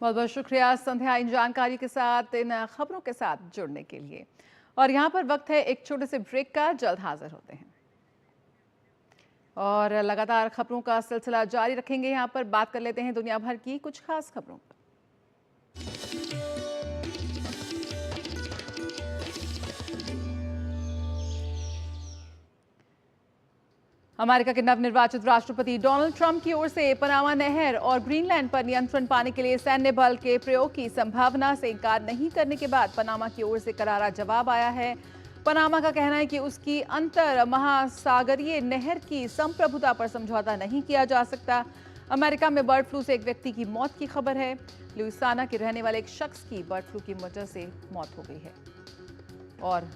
बहुत बहुत शुक्रिया संध्या इन जानकारी के साथ, इन खबरों के साथ जुड़ने के लिए। और यहाँ पर वक्त है एक छोटे से ब्रेक का, जल्द हाजिर होते हैं और लगातार खबरों का सिलसिला जारी रखेंगे। यहाँ पर बात कर लेते हैं दुनिया भर की कुछ खास खबरों पर। अमेरिका के नवनिर्वाचित राष्ट्रपति डोनाल्ड ट्रंप की ओर से पनामा नहर और ग्रीनलैंड पर नियंत्रण पाने के लिए सैन्य बल के प्रयोग की संभावना से इनकार नहीं करने के बाद पनामा की ओर से करारा जवाब आया है। पनामा का कहना है कि उसकी अंतर महासागरीय नहर की संप्रभुता पर समझौता नहीं किया जा सकता। अमेरिका में बर्ड फ्लू से एक व्यक्ति की मौत की खबर है। लुइसियाना के रहने वाले एक शख्स की बर्ड फ्लू की वजह से मौत हो गई है। और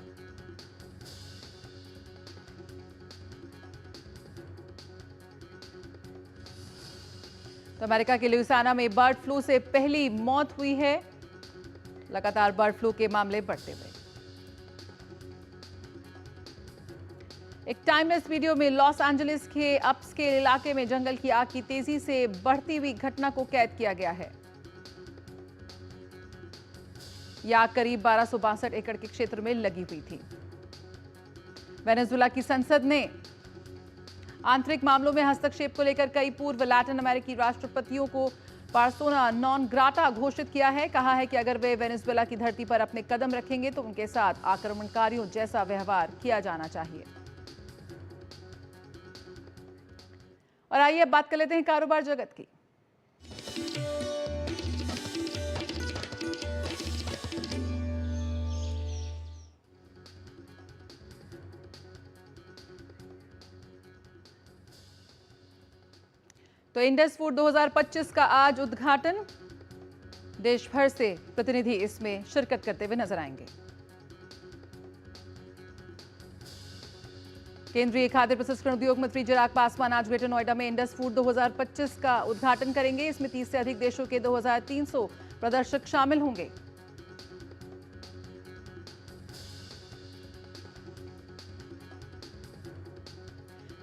तो अमेरिका के लुइसियाना में बर्ड फ्लू से पहली मौत हुई है। लगातार बर्ड फ्लू के मामले बढ़ते हुए एक टाइमलेस वीडियो में लॉस एंजलिस के अपस्केल इलाके में जंगल की आग की तेजी से बढ़ती हुई घटना को कैद किया गया है। यह आग करीब 1262 एकड़ के क्षेत्र में लगी हुई थी। वेनेजुएला की संसद ने आंतरिक मामलों में हस्तक्षेप को लेकर कई पूर्व लैटिन अमेरिकी राष्ट्रपतियों को पर्सोना नॉन ग्राटा घोषित किया है। कहा है कि अगर वे वेनेजुएला की धरती पर अपने कदम रखेंगे तो उनके साथ आक्रमणकारियों जैसा व्यवहार किया जाना चाहिए। और आइए अब बात कर लेते हैं कारोबार जगत की। तो इंडस फूड 2025 का आज उद्घाटन, देश भर से प्रतिनिधि इसमें शिरकत करते हुए नजर आएंगे। केंद्रीय खाद्य प्रसंस्करण उद्योग मंत्री चिराग पासवान आज ग्रेटर नोएडा में इंडस फूड 2025 का उद्घाटन करेंगे। इसमें 30 से अधिक देशों के 2300 प्रदर्शक शामिल होंगे।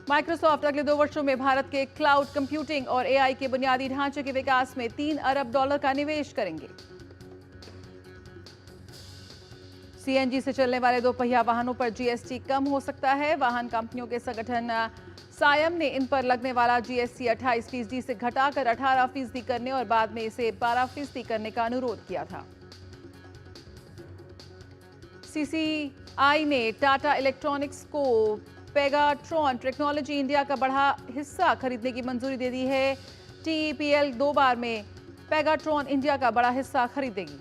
माइक्रोसॉफ्ट अगले 2 वर्षों में भारत के क्लाउड कंप्यूटिंग और एआई के बुनियादी ढांचे के विकास में $3 अरब का निवेश करेंगे। सीएनजी से चलने वाले 2 पहिया वाहनों पर जीएसटी कम हो सकता है। वाहन कंपनियों के संगठन सायम ने इन पर लगने वाला जीएसटी 28% से घटाकर 18% करने और बाद में इसे 12% करने का अनुरोध किया था। सीसीआई ने टाटा इलेक्ट्रॉनिक्स को पेगाट्रॉन टेक्नोलॉजी इंडिया का बड़ा हिस्सा खरीदने की मंजूरी दे दी है। टीईपीएल 2 बार में पेगाट्रॉन इंडिया का बड़ा हिस्सा खरीदेगी।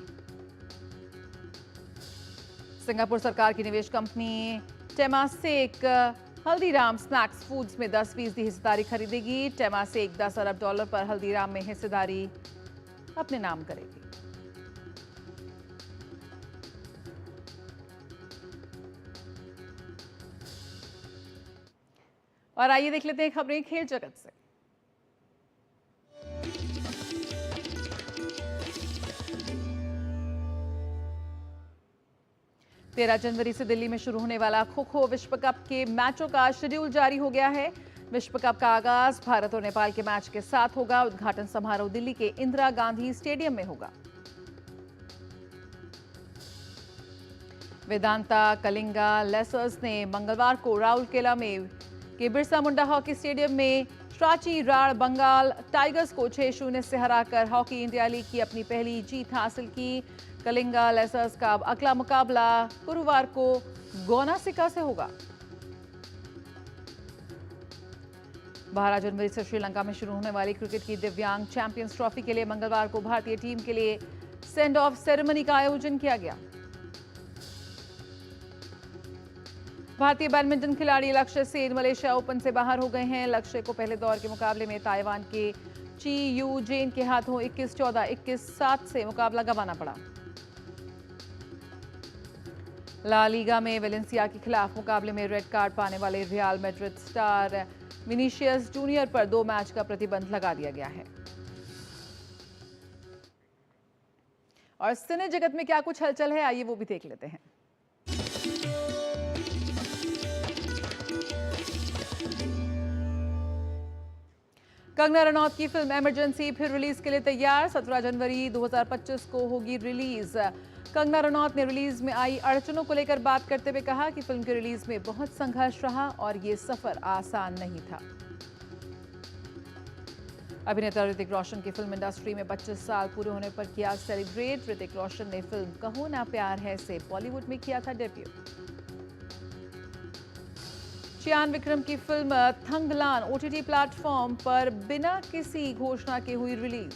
सिंगापुर सरकार की निवेश company Temasek Haldiram snacks foods में 10% हिस्सेदारी खरीदेगी। टेमासेक $10 अरब पर हल्दीराम में हिस्सेदारी अपने नाम करेगी। और आइए देख लेते हैं खबरें खेल जगत से। तेरह जनवरी से दिल्ली में शुरू होने वाला खो खो विश्व कप के मैचों का शेड्यूल जारी हो गया है। विश्व कप का आगाज भारत और नेपाल के मैच के साथ होगा। उद्घाटन समारोह दिल्ली के इंदिरा गांधी स्टेडियम में होगा। वेदांता कलिंगा लेसर्स ने मंगलवार को राउरकेला में के बिरसा मुंडा हॉकी स्टेडियम में श्राची राड़ बंगाल टाइगर्स को 6-0 से हराकर हॉकी इंडिया लीग की अपनी पहली जीत हासिल की। कलिंगा लेसर्स का अगला मुकाबला गुरुवार को गोनासिका से होगा। 12 जनवरी से श्रीलंका में शुरू होने वाली क्रिकेट की दिव्यांग चैंपियंस ट्रॉफी के लिए मंगलवार को भारतीय टीम के लिए सेंड ऑफ सेरेमनी का आयोजन किया गया। भारतीय बैडमिंटन खिलाड़ी लक्ष्य सेन मलेशिया ओपन से बाहर हो गए हैं। लक्ष्य को पहले दौर के मुकाबले में ताइवान के ची यू जेन के हाथों 21-14, 21-7 से मुकाबला गंवाना पड़ा। ला लीगा में वेलेंसिया के खिलाफ मुकाबले में रेड कार्ड पाने वाले real Madrid star Vinicius junior पर 2 मैच का प्रतिबंध लगा दिया गया है। और सिने जगत में क्या कुछ हलचल है, आइए वो भी देख लेते हैं। कंगना रनौत की फिल्म इमरजेंसी फिर रिलीज के लिए तैयार। 17 जनवरी 2025 को होगी रिलीज। कंगना रनौत ने रिलीज में आई अड़चनों को लेकर बात करते हुए कहा कि फिल्म की रिलीज में बहुत संघर्ष रहा और ये सफर आसान नहीं था। अभिनेता ऋतिक रोशन की फिल्म इंडस्ट्री में 25 साल पूरे होने पर किया सेलिब्रेट। ऋतिक रोशन ने फिल्म कहो ना प्यार है से बॉलीवुड में किया था डेब्यू। चियान विक्रम की फिल्म थंगलान ओटीटी प्लेटफॉर्म पर बिना किसी घोषणा के हुई रिलीज।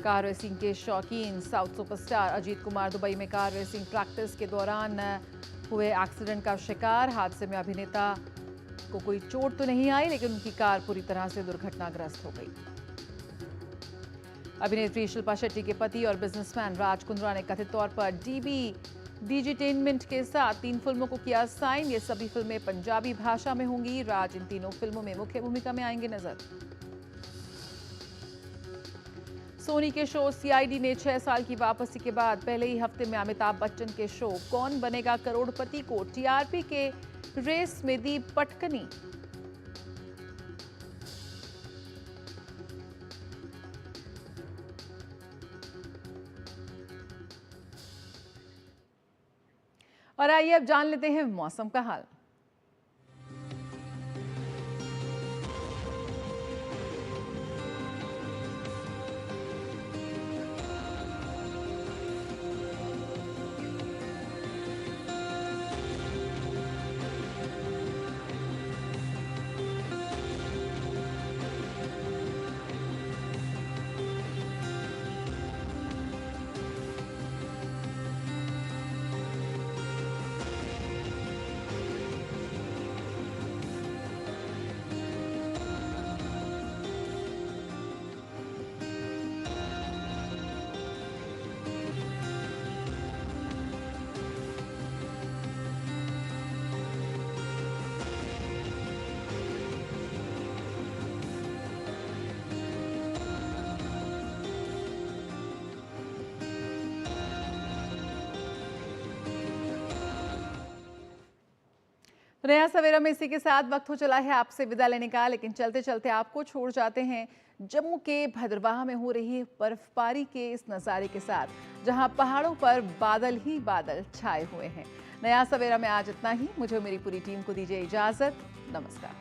कार रेसिंग के शौकीन south superstar Ajit Kumar Dubai में कार रेसिंग प्रैक्टिस के दौरान हुए एक्सीडेंट का शिकार। हादसे में अभिनेता को कोई चोट तो नहीं आई, लेकिन उनकी कार पूरी तरह से दुर्घटनाग्रस्त हो गई। अभिनेत्री शिल्पा शेट्टी के पति और बिजनेसमैन राज कुंद्रा ने कथित तौर पर डीजीटेनमेंट के साथ 3 फिल्मों को किया साइन। ये सभी फिल्में पंजाबी भाषा में होंगी। राज इन तीनों फिल्मों में मुख्य भूमिका में आएंगे नजर। सोनी के शो सीआईडी ने 6 साल की वापसी के बाद पहले ही हफ्ते में अमिताभ बच्चन के शो कौन बनेगा करोड़पति को टीआरपी के रेस में दी पटकनी। और आइए अब जान लेते हैं मौसम का हाल। नया सवेरा में इसी के साथ वक्त हो चला है आपसे विदा लेने का, लेकिन चलते चलते आपको छोड़ जाते हैं जम्मू के भद्रवाह में हो रही बर्फबारी के इस नज़ारे के साथ, जहां पहाड़ों पर बादल ही बादल छाए हुए हैं। नया सवेरा में आज इतना ही। मुझे मेरी पूरी टीम को दीजिए इजाजत। नमस्कार।